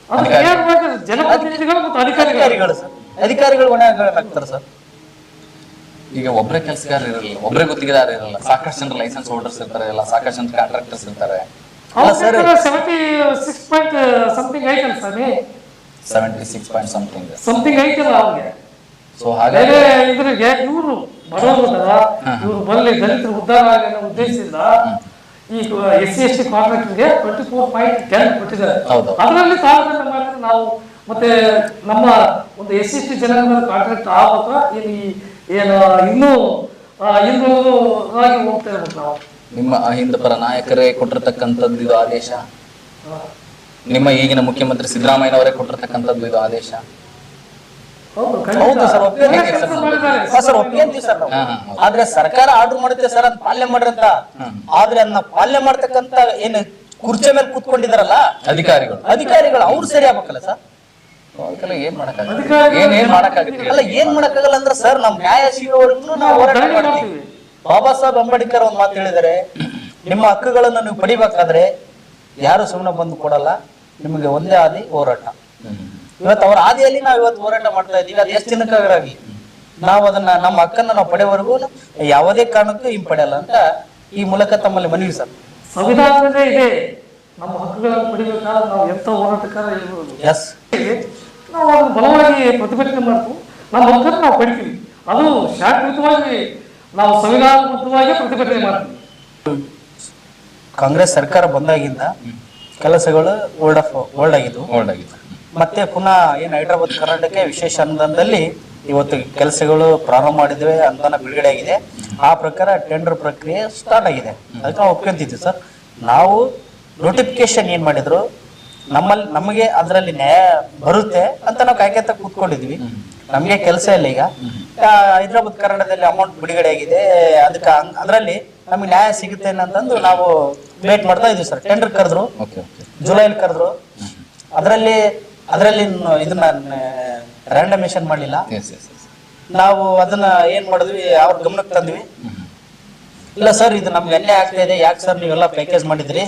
ಅದು ಯಾರು ಮಾಡ್ತಾರೆ? ಜನಪ್ರತಿನಿಧಿಗಳು ಮತ್ತು ಅಧಿಕಾರಿಗಳು ಸರ್, ಅಧಿಕಾರಿಗಳು ಹೊಣೆ ಆಗ್ತಾರೆ ಸರ್. ಈಗ ಒಬ್ಬರೇ ಕೆಲಸಗಾರ ಇರಲ್ಲ, ಒಬ್ಬರೇ ಗುತ್ತಿಗೆದಾರ ಇರಲ್ಲ, ಸಾಕಷ್ಟು ಜನ ಲೈಸೆನ್ಸ್ ಹೋಲ್ಡರ್ಸ್ ಇರ್ತಾರೆ, ಎಲ್ಲ ಸಾಕಷ್ಟು ಜನ ಕಾಂಟ್ರಾಕ್ಟರ್ಸ್ ಇರ್ತಾರೆ. 76 ಪಾಯಿಂಟ್ ಸಮಥಿಂಗ್ ಐತಲ್ಲ ಸ್ವಾಮಿ, 76 ಪಾಯಿಂಟ್ ಸಮಥಿಂಗ್ ಐತಲ್ಲ ಅವ್ರಿಗೆ. ಸೊ ಹಾಗಾಗಿ ಬೇರೆ ಇದ್ರಿಗೆ ಇವರು ಬರೋದಲ್ಲ, ಇವರು ಬರಲಿ ದಲಿತರ ಉದ್ಧಾರ ಆಗೋ ಉದ್ದೇಶದಿಂದ ಈ SC/ST ಕಾಂಟ್ರಾಕ್ಟರ್ಗೆ 24.10 ಕೊಟ್ಟಿದ್ದಾರೆ. ಹೌದು. ಅದರಲ್ಲಿ ತಾರತಮ್ಯ ಮಾಡಿದ್ರೆ ನಾವು ಮತ್ತೆ ನಮ್ಮ ಒಂದು SC/ST ಜನಾಂಗದ ಕಾಂಟ್ರಾಕ್ಟ್ ಆಗ್ಬೇಕಾ ಏನು ಇನ್ನೂ ಹಿಂದುಳಿದಾಗಿ ಹೋಗ್ತಾ ಇರ್ಬೇಕು ನಾವು. ನಿಮ್ಮ ಅಹಿಂದ ಪರ ನಾಯಕರೇ ಕೊಟ್ಟಿರ್ತಕ್ಕಂಥದ್ದು ಇದು ಆದೇಶ, ನಿಮ್ಮ ಈಗಿನ ಮುಖ್ಯಮಂತ್ರಿ ಸಿದ್ದರಾಮಯ್ಯನವರೇ ಕೊಟ್ಟಿರ್ತಕ್ಕಂಥದ್ದು ಇದು ಆದೇಶ. ಹೌದು ಹೌದು ಸರ್, ಮಾಡಿದ್ದಾರೆ. ಒಪ್ಪಿಗೆಂತೀವಿ ಸರ್ ನಾವು. ಆದ್ರೆ ಸರ್ಕಾರ ಆರ್ಡರ್ ಮಾಡುತ್ತೆ ಸರ್, ಅದ್ ಪಾಲನೆ ಮಾಡ್ರಿ ಅಂತ. ಆದ್ರೆ ಅದನ್ನ ಪಾಲನೆ ಮಾಡ್ತಕ್ಕಂತ ಏನು ಕುರ್ಚಿ ಮೇಲೆ ಕೂತ್ಕೊಂಡಿದಾರಲ್ಲ ಅಧಿಕಾರಿಗಳು ಅವ್ರು ಸರಿ ಆಗ್ಬೇಕಲ್ಲ ಸರ್. ಅದಕ್ಕೆಲ್ಲ ಏನ್ ಮಾಡಕ್ಕಾಗತ್ತೆ? ಅಲ್ಲ ಏನ್ ಮಾಡಕ್ಕಾಗಲ್ಲ ಅಂದ್ರೆ ಸರ್, ನಮ್ ನ್ಯಾಯ ಸಿಗೋವರೆಗೂ ನಾವು ಹೋರಾಟ ಮಾಡ್ತೀವಿ. ಬಾಬಾ ಸಾಹೇಬ್ ಅಂಬೇಡ್ಕರ್ ಒಂದ್ ಮಾತು ಹೇಳಿದ್ದಾರೆ, ನಿಮ್ಮ ಹಕ್ಕುಗಳನ್ನು ನೀವು ಪಡಿಬೇಕಾದ್ರೆ ಯಾರು ಸುಮ್ಮನೆ ಬಂದು ಕೊಡಲ್ಲ, ನಿಮಗೆ ಒಂದೇ ಆದಿ ಹೋರಾಟ. ಇವತ್ತು ಅವರ ಆದಿಯಲ್ಲಿ ನಾವು ಇವತ್ತು ಹೋರಾಟ ಮಾಡ್ತಾ ಇದ್ದೀವಿ. ಅದು ಎಷ್ಟು ದಿನಕ್ಕಾಗಲಿ ನಾವು ಅದನ್ನ ನಮ್ಮ ಹಕ್ಕನ್ನ ನಾವು ಪಡೆಯವರೆಗೂ ಯಾವುದೇ ಕಾರಣಕ್ಕೂ ಹಿಂಪಡೆಯಲ್ಲ ಅಂತ ಈ ಮೂಲಕ ತಮ್ಮಲ್ಲಿ ಮನವಿ ಸರ್. ಸಂವಿಧಾನದೇ ಇದೆ, ನಮ್ಮ ಹಕ್ಕುಗಳನ್ನು ಪಡಿಬೇಕಾದ್ರೆ ನಾವು ಎಂತ ಹೋರಾಟಕಾರ ಇರ್ಬೋದು. ಎಸ್, ನಾವು ಅದನ್ನು ಬಲವಾಗಿ ಪ್ರತಿಭಟನೆ ಮಾಡ್ತೀವಿ, ನಮ್ಮ ಹಕ್ಕನ್ನು ನಾವು ಪಡಿತೀವಿ. ಅದು ಶಾಂತಿಯುತವಾಗಿ ನಾವು ಸಂವಿಧಾನಬದ್ಧವಾಗಿ ಪ್ರತಿಭಟನೆ ಮಾಡ್ತೀವಿ. ಕಾಂಗ್ರೆಸ್ ಸರ್ಕಾರ ಬಂದಾಗಿಂದ ಕೆಲಸಗಳು ಓಲ್ಡ್ ಆಗಿದ್ದು ಮತ್ತೆ ಪುನಃ ಏನ್ ಹೈದರಾಬಾದ್ ಕರ್ನಾಟಕ ವಿಶೇಷ ಅನುದಾನದಲ್ಲಿ ಇವತ್ತು ಕೆಲಸಗಳು ಪ್ರಾರಂಭ ಮಾಡಿದ್ವಿ, ಅನುದಾನ ಬಿಡುಗಡೆ ಆಗಿದೆ. ಆ ಪ್ರಕಾರ ಟೆಂಡರ್ ಪ್ರಕ್ರಿಯೆ ಸ್ಟಾರ್ಟ್ ಆಗಿದೆ. ಅದಕ್ಕೆ ನಾವು ಒಪ್ಕೊಂತಿದ್ವಿ ಸರ್. ನಾವು ನೋಟಿಫಿಕೇಶನ್ ಏನ್ ಮಾಡಿದ್ರು ನಮಗೆ ಅದರಲ್ಲಿ ನ್ಯಾಯ ಬರುತ್ತೆ ಅಂತ ನಾವು ಕಾಯ್ಕೊಂತ ಕೂತ್ಕೊಂಡಿದ್ವಿ. ನಮ್ಗೆ ಕೆಲಸ ಇಲ್ಲ. ಈಗ ಹೈದರಾಬಾದ್ ಕರ್ನಾಟಕದಲ್ಲಿ ಅಮೌಂಟ್ ಬಿಡುಗಡೆ ಆಗಿದೆ, ಅದಕ್ಕೆ ಅದರಲ್ಲಿ ನಮ್ಗೆ ನ್ಯಾಯ ಸಿಗುತ್ತೆ ಅಂತಂದು ನಾವು ವೇಟ್ ಮಾಡ್ತಾ ಇದ್ವಿ ಸರ್. ಟೆಂಡರ್ ಕರೆದ್ರು, ಜುಲೈಲಿ ಕರೆದ್ರು. ಅದರಲ್ಲಿ ಇದನ್ನ ರ್ಯಾಂಡಮೇಷನ್ ಮಾಡಲಿಲ್ಲ. ನಾವು ಅದನ್ನ ಏನ್ ಮಾಡಿದ್ವಿ, ಅವ್ರ ಗಮನಕ್ಕೆ ತಂದ್ವಿ. ಇಲ್ಲ ಸರ್, ಇದು ನಮ್ಗೆ ಅನ್ಯಾಯ ಆಗ್ತಾ ಇದೆ, ಯಾಕೆ ಸರ್ ನೀವೆಲ್ಲ ಪ್ಯಾಕೇಜ್ ಮಾಡಿದ್ರಿ,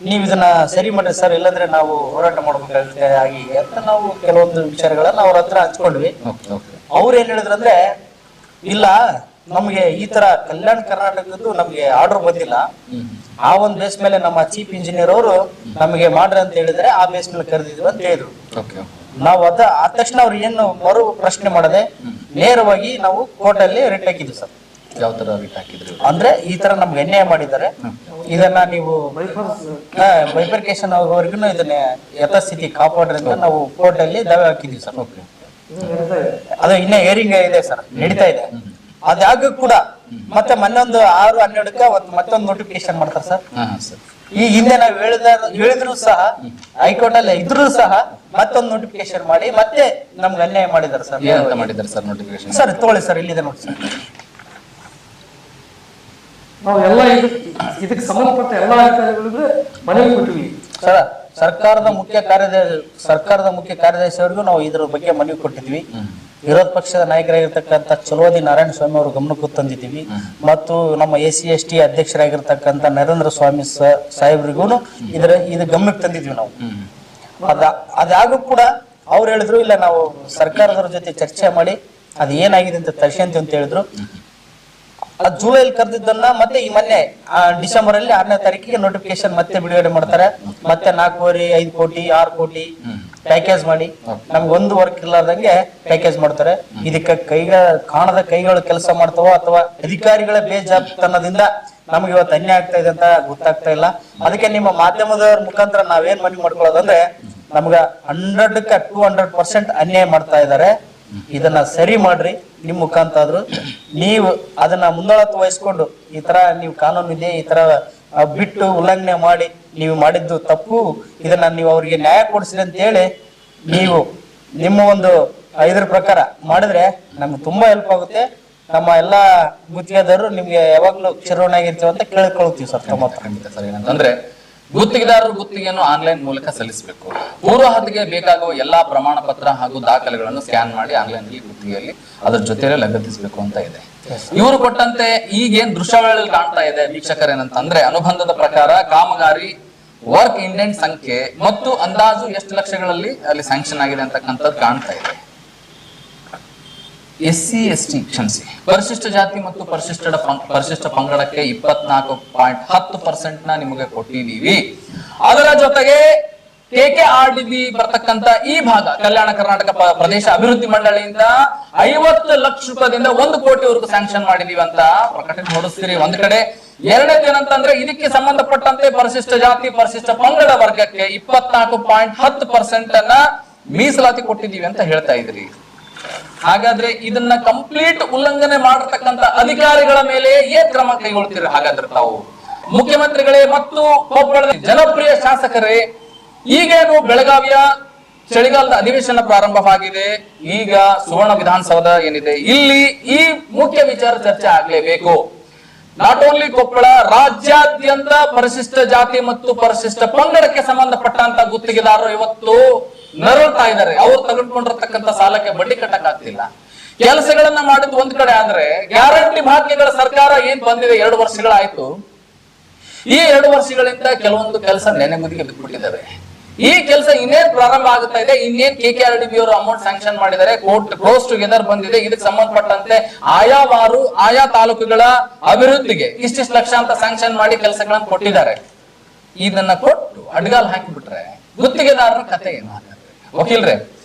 ನೀವು ಇದನ್ನ ಸರಿ ಮಾಡ್ರಿ ಸರ್, ಇಲ್ಲಾಂದ್ರೆ ನಾವು ಹೋರಾಟ ಮಾಡ್ಬೇಕಾಗುತ್ತೆ ಹಾಗೆ ಅಂತ ನಾವು ಕೆಲವೊಂದು ವಿಚಾರಗಳನ್ನ ಅವ್ರ ಹತ್ರ ಹಂಚ್ಕೊಂಡ್ವಿ. ಅವ್ರು ಏನ್ ಹೇಳಿದ್ರಂದ್ರೆ, ಇಲ್ಲ ನಮ್ಗೆ ಈ ತರ ಕಲ್ಯಾಣ ಕರ್ನಾಟಕದ್ದು ನಮ್ಗೆ ಆರ್ಡರ್ ಬಂದಿಲ್ಲ, ಆ ಒಂದ್ ಬೇಸ್ ಮೇಲೆ ನಮ್ಮ ಚೀಫ್ ಇಂಜಿನಿಯರ್ ಅವರು ನಮಗೆ ಮಾಡ್ರಿ ಅಂತ ಹೇಳಿದ್ರೆ ಆ ಬೇಸ್ ಮೇಲೆ ಕರೆದಿದ್ವಿ ಅಂತ ಹೇಳಿದ್ರು. ನಾವು ಆದ ತಕ್ಷಣ ಅವ್ರು ಏನು ಮರು ಪ್ರಶ್ನೆ ಮಾಡದೆ ನೇರವಾಗಿ ನಾವು ಕೋರ್ಟ್ ಅಲ್ಲಿ ರಿಟ್ ಹಾಕಿದ್ವಿ ಸರ್. ಯಾವ ತರ ರಿಟ್ ಹಾಕಿದ್ರಿ? ಅಂದ್ರೆ ಈ ತರ ನಮ್ಗೆ ಅನ್ಯಾಯ ಮಾಡಿದ್ದಾರೆ, ಇದನ್ನ ನೀವು ಬೈಫರ್ಕೇಶನ್ ಆಗೋವರೆಗೂ ಇದನ್ನ ಯಥಾಸ್ಥಿತಿ ಕಾಪಾಡ್ರಿ ಅಂತ ನಾವು ಕೋರ್ಟ್ ಅಲ್ಲಿ ದಾವೆ ಹಾಕಿದ್ವಿ ಸರ್. ಅದು ಇನ್ನ ಹಿಯರಿಂಗ್ ಇದೆ ಸರ್, ನಡೀತಾ ಇದೆ. ಅದಾಗ ಕೂಡ ಮತ್ತೆ ಮೊನ್ನೊಂದು 6/12 ಮತ್ತೊಂದು ನೋಟಿಫಿಕೇಶನ್ ಮಾಡ್ತಾರೆ ಸರ್. ಈ ಹಿಂದೆ ನಾವು ಹೇಳಿದ್ರು ಸಹ ಹೈಕೋರ್ಟ್ ಅಲ್ಲಿ ಇದ್ರು ಸಹ ಮತ್ತೊಂದು ನೋಟಿಫಿಕೇಶನ್ ಮಾಡಿ ಮತ್ತೆ ನಮ್ಗೆ ಅನ್ಯಾಯ ಮಾಡಿದ್ದಾರೆ ಸರ್. ಸರ್ ನೋಟಿಫಿಕೇಶನ್ ಸರ್ ತಗೊಳ್ಳಿ ಸರ್, ಇಲ್ಲಿದೆ ನೋಡಿ ಸರ್. ನಾವು ಎಲ್ಲ ಇದಕ್ಕೆ ಸಂಬಂಧಪಟ್ಟ ಎಲ್ಲ ಅಧಿಕಾರಿಗಳಿಗೂ ಮನವಿ ಕೊಟ್ಟಿವಿ ಸರ್. ಸರ್ಕಾರದ ಮುಖ್ಯ ಕಾರ್ಯದರ್ಶಿ ಅವರಿಗೂ ನಾವು ಇದ್ರ ಬಗ್ಗೆ ಮನವಿ ಕೊಟ್ಟಿದ್ವಿ. ವಿರೋಧ ಪಕ್ಷದ ನಾಯಕರಾಗಿರ್ತಕ್ಕಂಥ ಚಲುವಾದಿ ನಾರಾಯಣ ಸ್ವಾಮಿ ಅವರು ಗಮನಕ್ಕೂ ತಂದಿದ್ದೀವಿ. ಮತ್ತು ನಮ್ಮ SC/ST ಅಧ್ಯಕ್ಷರಾಗಿರ್ತಕ್ಕಂಥ ನರೇಂದ್ರ ಸ್ವಾಮಿ ಸಾಹೇಬ್ರಿಗೂ ಇದು ಗಮನಕ್ಕೆ ತಂದಿದ್ವಿ ನಾವು. ಅದಾಗೂ ಕೂಡ ಅವ್ರು ಹೇಳಿದ್ರು, ಇಲ್ಲ ನಾವು ಸರ್ಕಾರದವ್ರ ಜೊತೆ ಚರ್ಚೆ ಮಾಡಿ ಅದು ಏನಾಗಿದೆ ಅಂತ ತರ್ಸಂತೀವಿ ಅಂತ ಹೇಳಿದ್ರು. ಜುಲೈಲಿ ಕರೆದಿದ್ದನ್ನ ಮತ್ತೆ ಈ ಮೊನ್ನೆ ಡಿಸೆಂಬರ್ ಅಲ್ಲಿ 6ನೇ ತಾರೀಕಿಗೆ ನೋಟಿಫಿಕೇಶನ್ ಮತ್ತೆ ಬಿಡುಗಡೆ ಮಾಡ್ತಾರೆ. ಮತ್ತೆ 4.5 5 ಕೋಟಿ 6 ಕೋಟಿ ಪ್ಯಾಕೇಜ್ ಮಾಡಿ ನಮ್ಗೆ ಒಂದು ವರ್ಕ್ ಇರ್ಲಾರ್ದಂಗೆ ಪ್ಯಾಕೇಜ್ ಮಾಡ್ತಾರೆ. ಇದಕ್ಕೆ ಕಾಣದ ಕೈಗಳು ಕೆಲಸ ಮಾಡ್ತಾವ ಅಥವಾ ಅಧಿಕಾರಿಗಳ ಬೇಜವಾಬ್ದಾರಿತನದಿಂದ ನಮ್ಗೆ ಇವತ್ತು ಅನ್ಯಾಯ ಆಗ್ತಾ ಇದೆ ಅಂತ ಗೊತ್ತಾಗ್ತಾ ಇಲ್ಲ. ಅದಕ್ಕೆ ನಿಮ್ಮ ಮಾಧ್ಯಮದವ್ರ ಮುಖಾಂತರ ನಾವೇನ್ ಮನವಿ ಮಾಡ್ಕೊಳ್ಳೋದಂದ್ರೆ, ನಮ್ಗ 100ಕ್ಕೆ 200% ಅನ್ಯಾಯ ಮಾಡ್ತಾ ಇದ್ದಾರೆ. ಇದನ್ನ ಸರಿ ಮಾಡ್ರಿ, ನಿಮ್ ಮುಖಾಂತರ ಆದ್ರೂ ನೀವು ಅದನ್ನ ಮುಂದಾಳತ್ವ ವಹಿಸ್ಕೊಂಡು ಈ ತರ ನೀವು ಕಾನೂನು ಇದೆ ಈ ತರ ಬಿಟ್ಟು ಉಲ್ಲಂಘನೆ ಮಾಡಿ ನೀವು ಮಾಡಿದ್ದು ತಪ್ಪು, ಇದನ್ನ ನೀವು ಅವ್ರಿಗೆ ನ್ಯಾಯ ಕೊಡಿಸ್ರಿ ಅಂತ ಹೇಳಿ ನೀವು ನಿಮ್ಮ ಒಂದು ಇದ್ರ ಪ್ರಕಾರ ಮಾಡಿದ್ರೆ ನಮ್ಗೆ ತುಂಬಾ ಹೆಲ್ಪ್ ಆಗುತ್ತೆ. ನಮ್ಮ ಎಲ್ಲಾ ಗುತ್ತಿಗೆದಾರರು ನಿಮ್ಗೆ ಯಾವಾಗ್ಲೂ ಚಿರವಣಾಗಿರ್ತೀವಿ ಅಂತ ಕೇಳ್ಕೊಳ್ತೀವಿ ಸರ್. ಖಂಡಿತ ಸರ್. ಏನಂತಂದ್ರೆ ಗುತ್ತಿಗೆದಾರರು ಗುತ್ತಿಗೆಯನ್ನು ಆನ್ಲೈನ್ ಮೂಲಕ ಸಲ್ಲಿಸಬೇಕು. ಪೂರ್ವ ಹದ್ದಿಗೆ ಬೇಕಾಗುವ ಎಲ್ಲಾ ಪ್ರಮಾಣ ಪತ್ರ ಹಾಗೂ ದಾಖಲೆಗಳನ್ನು ಸ್ಕ್ಯಾನ್ ಮಾಡಿ ಆನ್ಲೈನ್ ನಲ್ಲಿ ಗುತ್ತಿಗೆಯಲ್ಲಿ ಅದರ ಜೊತೆಲೆ ಲಗತ್ತಿಸಬೇಕು ಅಂತ ಇದೆ. ಇವರು ಕೊಟ್ಟಂತೆ ಈಗೇನ್ ದೃಶ್ಯಾವಳಿಯಲ್ಲಿ ಕಾಣ್ತಾ ಇದೆ ವೀಕ್ಷಕರೇನಂತಂದ್ರೆ, ಅನುಬಂಧದ ಪ್ರಕಾರ ಕಾಮಗಾರಿ ವರ್ಕ್ ಇಂಡೆಂಟ್ ಸಂಖ್ಯೆ ಮತ್ತು ಅಂದಾಜು ಎಷ್ಟು ಲಕ್ಷಗಳಲ್ಲಿ ಅಲ್ಲಿ ಸ್ಯಾಂಕ್ಷನ್ ಆಗಿದೆ ಅಂತಕ್ಕಂಥದ್ದು ಕಾಣ್ತಾ ಇದೆ. SC/ST ಕ್ಷಮಿಸಿ, ಪರಿಶಿಷ್ಟ ಜಾತಿ ಮತ್ತು ಪರಿಶಿಷ್ಟ ಪಂಗಡಕ್ಕೆ 24.10% ನಿಮಗೆ ಕೊಟ್ಟಿದೀವಿ. ಅದರ ಜೊತೆಗೆ KKRDB ಬರ್ತಕ್ಕಂತ ಈ ಭಾಗ ಕಲ್ಯಾಣ ಕರ್ನಾಟಕ ಪ್ರದೇಶ ಅಭಿವೃದ್ಧಿ ಮಂಡಳಿಯಿಂದ 50 ಲಕ್ಷ ರೂಪಾಯಿದಿಂದ 1 ಕೋಟಿವರೆಗೂ ಸ್ಯಾಂಕ್ಷನ್ ಮಾಡಿದೀವಿ ಅಂತ ಪ್ರಕಟಣೆ ಹೊರಡಿಸ್ತೀರಿ ಒಂದ್ ಕಡೆ. ಎರಡನೇದು ಏನಂತಂದ್ರೆ, ಇದಕ್ಕೆ ಸಂಬಂಧಪಟ್ಟಂತೆ ಪರಿಶಿಷ್ಟ ಜಾತಿ ಪರಿಶಿಷ್ಟ ಪಂಗಡ ವರ್ಗಕ್ಕೆ 24.10% ಅನ್ನ ಮೀಸಲಾತಿ ಕೊಟ್ಟಿದೀವಿ ಅಂತ ಹೇಳ್ತಾ ಇದ್ರಿ. ಹಾಗಾದ್ರೆ ಇದನ್ನ ಕಂಪ್ಲೀಟ್ ಉಲ್ಲಂಘನೆ ಮಾಡತಕ್ಕಂತ ಅಧಿಕಾರಿಗಳ ಮೇಲೆ ಏನ್ ಕ್ರಮ ಕೈಗೊಳ್ತೀರಿ? ಹಾಗಾದ್ರೆ ತಾವು ಮುಖ್ಯಮಂತ್ರಿಗಳೇ ಮತ್ತು ಕೊಪ್ಪಳದ ಜನಪ್ರಿಯ ಶಾಸಕರೇ, ಈಗೇನು ಬೆಳಗಾವಿಯ ಚಳಿಗಾಲದ ಅಧಿವೇಶನ ಪ್ರಾರಂಭವಾಗಿದೆ. ಈಗ ಸುವರ್ಣ ವಿಧಾನಸೌಧ ಏನಿದೆ, ಇಲ್ಲಿ ಈ ಮುಖ್ಯ ವಿಚಾರ ಚರ್ಚೆ ಆಗ್ಲೇಬೇಕು. ನಾಟ್ ಓನ್ಲಿ ಕೊಪ್ಪಳ, ರಾಜ್ಯಾದ್ಯಂತ ಪರಿಶಿಷ್ಟ ಜಾತಿ ಮತ್ತು ಪರಿಶಿಷ್ಟ ಪಂಗಡಕ್ಕೆ ಸಂಬಂಧಪಟ್ಟಂತ ಗುತ್ತಿಗೆದಾರರು ಇವತ್ತು ನರಳ್ತಾ ಇದ್ದಾರೆ. ಅವ್ರು ತೆಗೆದುಕೊಂಡಿರ್ತಕ್ಕಂಥ ಸಾಲಕ್ಕೆ ಬಡ್ಡಿ ಕಟ್ಟಕ್ ಆಗ್ತಿಲ್ಲ. ಕೆಲಸಗಳನ್ನ ಮಾಡಿದ್ ಒಂದ್ ಕಡೆ ಆದ್ರೆ, ಗ್ಯಾರಂಟಿ ಭಾಗ್ಯಗಳ ಸರ್ಕಾರ ಏನ್ ಬಂದಿದೆ 2 ವರ್ಷಗಳಾಯ್ತು. ಈ 2 ವರ್ಷಗಳಿಂದ ಕೆಲವೊಂದು ಕೆಲಸ ನೆನೆ ಮುದಿಗೆ ಬಿಟ್ಬಿಟ್ಟಿದ್ದಾರೆ. ಈ ಕೆಲಸ ಇನ್ನೇನ್ ಪ್ರಾರಂಭ ಆಗುತ್ತಾ ಇದೆ. ಇನ್ನೇನ್ KKRDB ಅವರು ಅಮೌಂಟ್ ಸ್ಯಾಂಕ್ಷನ್ ಮಾಡಿದ್ದಾರೆ, ಕ್ಲೋಸ್ ಟುಗೆದರ್ ಬಂದಿದೆ. ಇದಕ್ಕೆ ಸಂಬಂಧಪಟ್ಟಂತೆ ಆಯಾ ವಾರು ಆಯಾ ತಾಲೂಕುಗಳ ಅಭಿವೃದ್ಧಿಗೆ ಇಷ್ಟಿಷ್ಟು ಲಕ್ಷ ಅಂತ ಸ್ಯಾಂಕ್ಷನ್ ಮಾಡಿ ಕೆಲಸಗಳನ್ನ ಕೊಟ್ಟಿದ್ದಾರೆ. ಇದನ್ನ ಕೊಟ್ಟು ಅಡ್ಗಾಲ್ ಹಾಕಿಬಿಟ್ರೆ ಗುತ್ತಿಗೆದಾರರ ಕತೆ ಏನು? ವಕೀಲ್ರೆ,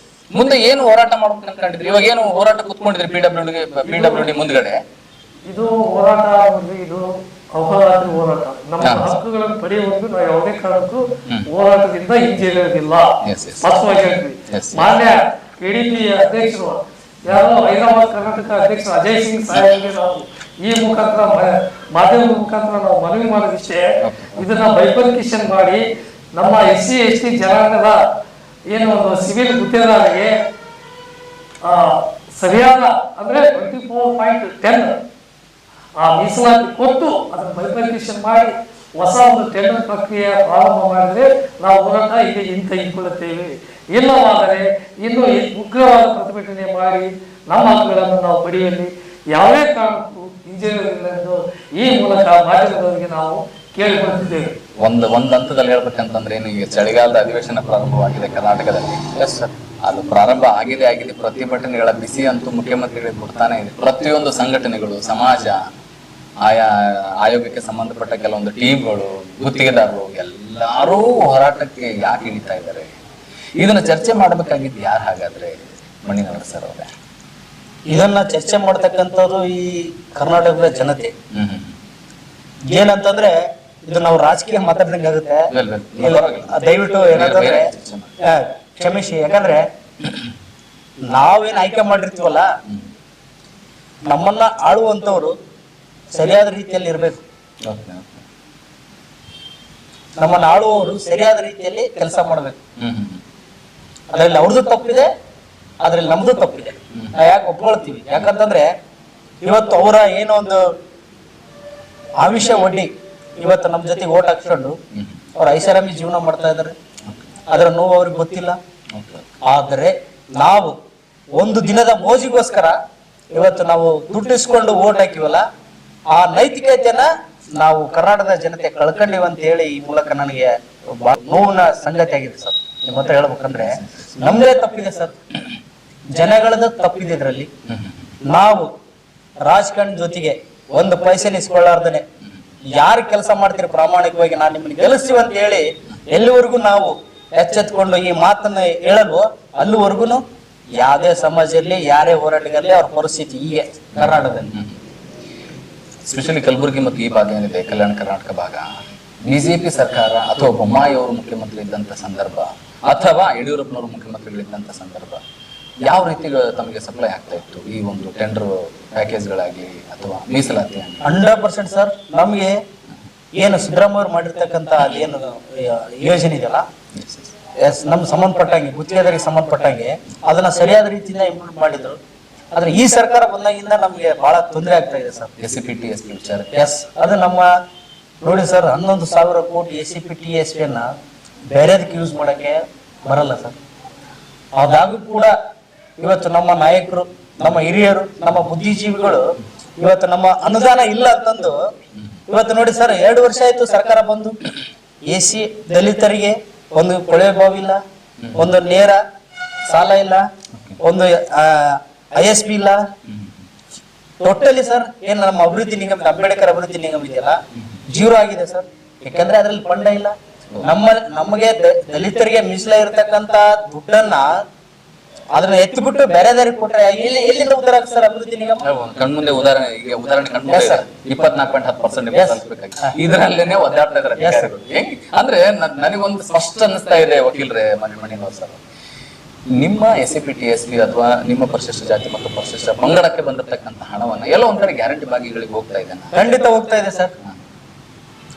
ಮುಂದೆ ಏನು ಹೋರಾಟ ಮಾಡ್ಬೇಕು ಅನ್ಕೊಂಡಿದ್ರಿ? ಇವಾಗ ಏನು ಹೋರಾಟ ಕುತ್ಕೊಂಡಿದ್ರಿ PWD ಮುಂದ್ಗಡೆ? ಇದು ಹೋರಾಟ ಇದು ಅಹೋರಾತ್ರಿ ಹೋರಾಟ. ನಮ್ಮ ಹಕ್ಕುಗಳನ್ನು ಪಡೆಯುವವರೆಗೂ ನಾವು ಯಾವುದೇ ಕಾರಣಕ್ಕೂ ಹೋರಾಟದಿಂದ ಹಿಂಜರಿಯೋದಿಲ್ಲ. ಸ್ಪಷ್ಟವಾಗಿ ಹೇಳ್ತೀವಿ. ಮಾನ್ಯ KDP ಅಧ್ಯಕ್ಷರು ಯಾರು ಹೈದರಾಬಾದ್ ಕರ್ನಾಟಕ ಅಧ್ಯಕ್ಷರು ಅಜಯ್ ಸಿಂಗ್ ಸಾಹೇಬ್ಗೆ ನಾವು ಈ ಮುಖಾಂತರ ಮಾಧ್ಯಮದ ಮುಖಾಂತರ ನಾವು ಮನವಿ ಮಾಡೋದಿಷ್ಟೇ, ಇದನ್ನ ಬೈಫರ್ಕೇಶನ್ ಮಾಡಿ ನಮ್ಮ SC/ST ಜನಾಂಗದ ಏನು ಒಂದು ಸಿವಿಲ್ ಗುತ್ತಿಗೆದಾರರಿಗೆ ಸರಿಯಾದ ಅಂದ್ರೆ 24.10 ಮೀಸಲಾತಿ ಕೊಟ್ಟು ಅದನ್ನು ಬೈಫರ್ಕೇಶನ್ ಮಾಡಿ ಹೊಸ ಒಂದು ಟೆಂಡರ್ ಪ್ರಕ್ರಿಯೆ ಪ್ರಾರಂಭ ಮಾಡಿದ್ರೆ ನಾವು ಹೋರಾಟ ಇಲ್ಲಿ ಹಿಂತೆಗೆದುಕೊಳ್ಳುತ್ತೇವೆ. ಇಲ್ಲವಾದರೆ ಇನ್ನು ಉಗ್ರವಾದ ಪ್ರತಿಭಟನೆ ಮಾಡಿ ನಮ್ಮ ಹಕ್ಕುಗಳನ್ನು ನಾವು ಪಡೆಯುವಲ್ಲಿ ಯಾವುದೇ ಕಾರಣಕ್ಕೂ ಹಿಂಜರಿಯುವುದಿಲ್ಲ ಎಂದು ಈ ಮೂಲಕ ಮಾಧ್ಯಮದವರಿಗೆ ನಾವು ಕೇಳಿಕೊಳ್ಳುತ್ತಿದ್ದೇವೆ. ಒಂದ್ ಹಂತದಲ್ಲಿ ಹೇಳ್ಬೇಕಂತಂದ್ರೆ, ಏನು ಈಗ ಚಳಿಗಾಲದ ಅಧಿವೇಶನ ಪ್ರಾರಂಭವಾಗಿದೆ ಕರ್ನಾಟಕದಲ್ಲಿ. ಅದು ಪ್ರಾರಂಭ ಆಗಿದೆ. ಪ್ರತಿಭಟನೆಗಳ ಬಿಸಿ ಅಂತೂ ಮುಖ್ಯಮಂತ್ರಿಗಳಿಗೆ ಕೊಡ್ತಾನೆ ಇದೆ. ಪ್ರತಿಯೊಂದು ಸಂಘಟನೆಗಳು, ಸಮಾಜ, ಆಯಾ ಆಯೋಗಕ್ಕೆ ಸಂಬಂಧಪಟ್ಟ ಕೆಲವೊಂದು ಟೀಮ್ಗಳು, ಗುತ್ತಿಗೆದಾರರು ಎಲ್ಲರೂ ಹೋರಾಟಕ್ಕೆ ಯಾಕೆ ಇಳಿತಾ ಇದ್ದಾರೆ? ಇದನ್ನ ಚರ್ಚೆ ಮಾಡ್ಬೇಕಾಗಿದ್ದು ಯಾರು? ಹಾಗಾದ್ರೆ ಮಣಿನಗರ ಸರ್ ಅವರೇ, ಇದನ್ನ ಚರ್ಚೆ ಮಾಡ್ತಕ್ಕಂಥವ್ರು ಈ ಕರ್ನಾಟಕದ ಜನತೆ. ಏನಂತಂದ್ರೆ, ಇದು ನಾವು ರಾಜಕೀಯ ಮಾತಾಡ್ದಂಗೆ ಆಗುತ್ತೆ. ದಯವಿಟ್ಟು ಏನಂತಂದ್ರೆ ಕ್ಷಮಿಸಿ. ಯಾಕಂದ್ರೆ ನಾವೇನ್ ಆಯ್ಕೆ ಮಾಡಿರ್ತೀವಲ್ಲ, ನಮ್ಮನ್ನ ಆಳುವಂತವ್ರು ಸರಿಯಾದ ರೀತಿಯಲ್ಲಿ ಇರ್ಬೇಕು. ನಮ್ಮನ್ನ ಆಳುವವರು ಸರಿಯಾದ ರೀತಿಯಲ್ಲಿ ಕೆಲಸ ಮಾಡ್ಬೇಕು. ಅದ್ರಲ್ಲಿ ಅವ್ರದ್ದು ತಪ್ಪಿದೆ, ಅದ್ರಲ್ಲಿ ನಮ್ದು ತಪ್ಪಿದೆ. ನಾವು ಯಾಕೆ ಒಪ್ಕೊಳ್ತೀವಿ? ಯಾಕಂತಂದ್ರೆ ಇವತ್ತು ಅವರ ಏನೋ ಒಂದು ಆಮಿಷ ಒಡ್ಡಿ ಇವತ್ತು ನಮ್ಮ ಜೊತೆ ಓಟ್ ಹಾಕ್ಸ್ಕೊಂಡು ಅವ್ರ ಐಷಾರಾಮಿ ಜೀವನ ಮಾಡ್ತಾ ಇದ್ದಾರೆ. ಅದರ ನೋವು ಅವ್ರಿಗೆ ಗೊತ್ತಿಲ್ಲ. ಆದ್ರೆ ನಾವು ಒಂದು ದಿನದ ಮೋಜಿಗೋಸ್ಕರ ಇವತ್ತು ನಾವು ದುಡ್ಡಿಸ್ಕೊಂಡು ಓಟ್ ಹಾಕಿವಲ್ಲ, ಆ ನೈತಿಕತೆಯನ್ನ ನಾವು ಕರ್ನಾಟಕದ ಜನತೆ ಕಳ್ಕೊಂಡಿವ ಅಂತ ಹೇಳಿ ಈ ಮೂಲಕ ನನಗೆ ನೋವಿನ ಸಂಗತಿ ಆಗಿದೆ ಸರ್. ನಿಮ್ಮ ಹತ್ರ ಹೇಳ್ಬೇಕಂದ್ರೆ ನಮ್ದೇ ತಪ್ಪಿದೆ ಸರ್, ಜನಗಳದ ತಪ್ಪಿದೆ. ಇದ್ರಲ್ಲಿ ನಾವು ರಾಜಕಾರಣ ಜೊತೆಗೆ ಒಂದು ಪೈಸೆ ನಿಸ್ಕೊಳ್ಳಾರ್ದನೆ ಯಾರು ಕೆಲಸ ಮಾಡ್ತೀರಿ ಪ್ರಾಮಾಣಿಕವಾಗಿ ನಾನು ನಿಮ್ಮನ್ನ ಗೆಲ್ಲಿಸ್ತೀವಿ ಅಂತ ಹೇಳಿ ಎಲ್ಲಿವರೆಗೂ ನಾವು ಎಚ್ಚೆತ್ಕೊಂಡು ಈ ಮಾತನ್ನ ಹೇಳಲು ಅಲ್ಲಿವರೆಗೂ ಯಾವುದೇ ಸಮಾಜದಲ್ಲಿ ಯಾರೇ ಹೋರಾಟಗಾರಲಿ ಅವ್ರ ಪರಿಸ್ಥಿತಿ ಹೀಗೆ ಕರ್ನಾಟಕದಲ್ಲಿ. ಸ್ಪೆಷಲಿ ಕಲಬುರಗಿ ಮತ್ತು ಈ ಭಾಗ ಏನಿದೆ, ಕಲ್ಯಾಣ ಕರ್ನಾಟಕ ಭಾಗ, ಬಿಜೆಪಿ ಸರ್ಕಾರ ಅಥವಾ ಬೊಮ್ಮಾಯಿ ಅವರು ಮುಖ್ಯಮಂತ್ರಿ ಇದ್ದಂತ ಸಂದರ್ಭ ಅಥವಾ ಯಡಿಯೂರಪ್ಪನವರು ಮುಖ್ಯಮಂತ್ರಿಗಳಿದ್ದಂತ ಸಂದರ್ಭ ಯಾವ ರೀತಿ ತಮಗೆ ಸಪ್ಲೈ ಆಗ್ತಾ ಇತ್ತು ಈ ಒಂದು ಟೆಂಡರ್ ಪ್ಯಾಕೇಜ್ಗಳಾಗಲಿ ಅಥವಾ ಮೀಸಲಾತಿ? 100% ಸರ್. ನಮ್ಗೆ ಏನು ಸಿದ್ದರಾಮಯ್ಯ ಅವರು ಮಾಡಿರ್ತಕ್ಕಂಥ ಅದೇನು ಯೋಜನೆ ಇದೆಯಲ್ಲ, ನಮ್ ಸಂಬಂಧಪಟ್ಟಂಗೆ ಗುತ್ತಿಗೆದಾರಿಗೆ ಸಂಬಂಧಪಟ್ಟಂಗೆ ಅದನ್ನ ಸರಿಯಾದ ರೀತಿಯಿಂದ ಇಂಪ್ಲಿಮೆಂಟ್ ಮಾಡಿದ್ರು. ಆದ್ರೆ ಈ ಸರ್ಕಾರ ಬಂದಾಗಿಂದ ನಮ್ಗೆ ಬಹಳ ತೊಂದರೆ ಆಗ್ತಾ ಇದೆ ಸರ್. SCPT ವಿಚಾರ ಅದು ನಮ್ಮ ನೋಡಿ ಸರ್, 11,000 ಕೋಟಿ ACP-TSP ಅನ್ನ ಬೇರೆದಕ್ಕೆ ಯೂಸ್ ಮಾಡಕ್ಕೆ ಬರಲ್ಲ ಸರ್. ಅದಾಗೂ ಕೂಡ ಇವತ್ತು ನಮ್ಮ ನಾಯಕರು, ನಮ್ಮ ಹಿರಿಯರು, ನಮ್ಮ ಬುದ್ಧಿಜೀವಿಗಳು ಇವತ್ತು ನಮ್ಮ ಅನುದಾನ ಇಲ್ಲ ಅಂತಂದು ಇವತ್ತು ನೋಡಿ ಸರ್, 2 ವರ್ಷ ಆಯ್ತು ಸರ್ಕಾರ ಬಂದು. AC ದಲಿತರಿಗೆ ಒಂದು ಕೊಳೆ ಬಾವಿ ಇಲ್ಲ, ಒಂದು ನೇರ ಸಾಲ ಇಲ್ಲ, ಒಂದು ISP ಇಲ್ಲ. ಟೋಟಲಿ ಸರ್ ಏನ್ ನಮ್ಮ ಅಭಿವೃದ್ಧಿ ನಿಗಮ, ಅಂಬೇಡ್ಕರ್ ಅಭಿವೃದ್ಧಿ ನಿಗಮ ಇದೆಯಲ್ಲ, ಜೀರೋ ಆಗಿದೆ ಸರ್. ಯಾಕಂದ್ರೆ ಅದ್ರಲ್ಲಿ ಫಂಡ ಇಲ್ಲ. ನಮಗೆ ದಲಿತರಿಗೆ ಮೀಸಲ ಇರತಕ್ಕಂತ ದುಡ್ಡನ್ನ ಅದನ್ನ ಎತ್ತಿಬಿಟ್ಟು ಬೇರೆದಾರಿಗೆ ಕೊಟ್ರೆ ಎಲ್ಲಿಂದ ಉದ್ದಾರ ಸರ್ ಅಭಿವೃದ್ಧಿ ನಿಗಮ? ಕಣ್ಮುಂದೆ ಉದಾಹರಣೆ ಕಣ್ಮುಂದೆ 24.10% ಇದರಲ್ಲೇನೆ ಒದ್ದಾಡ್ತಾ ಇದಾರೆ ಅಧಿಕಾರಿಗಳು. ಅಂದ್ರೆ ನನಗೊಂದು ಸ್ಪಷ್ಟ ಅನಿಸ್ತಾ ಇದೆ ವಕೀಲರೇ, ಮಣಿನವ್ರು ಸರ್, ನಿಮ್ಮ SCP-TSP ಅಥವಾ ನಿಮ್ಮ ಪರಿಶಿಷ್ಟ ಜಾತಿ ಮತ್ತು ಪರಿಶಿಷ್ಟ ಪಂಗಡಕ್ಕೆ ಬಂದಿರತಕ್ಕಂತ ಹಣವನ್ನ ಎಲ್ಲ ಒಂದ್ ಕಡೆ ಗ್ಯಾರಂಟಿ ಭಾಗಿಗಳಿಗೆ ಹೋಗ್ತಾ ಇದೆ. ಖಂಡಿತ ಹೋಗ್ತಾ ಇದೆ ಸರ್,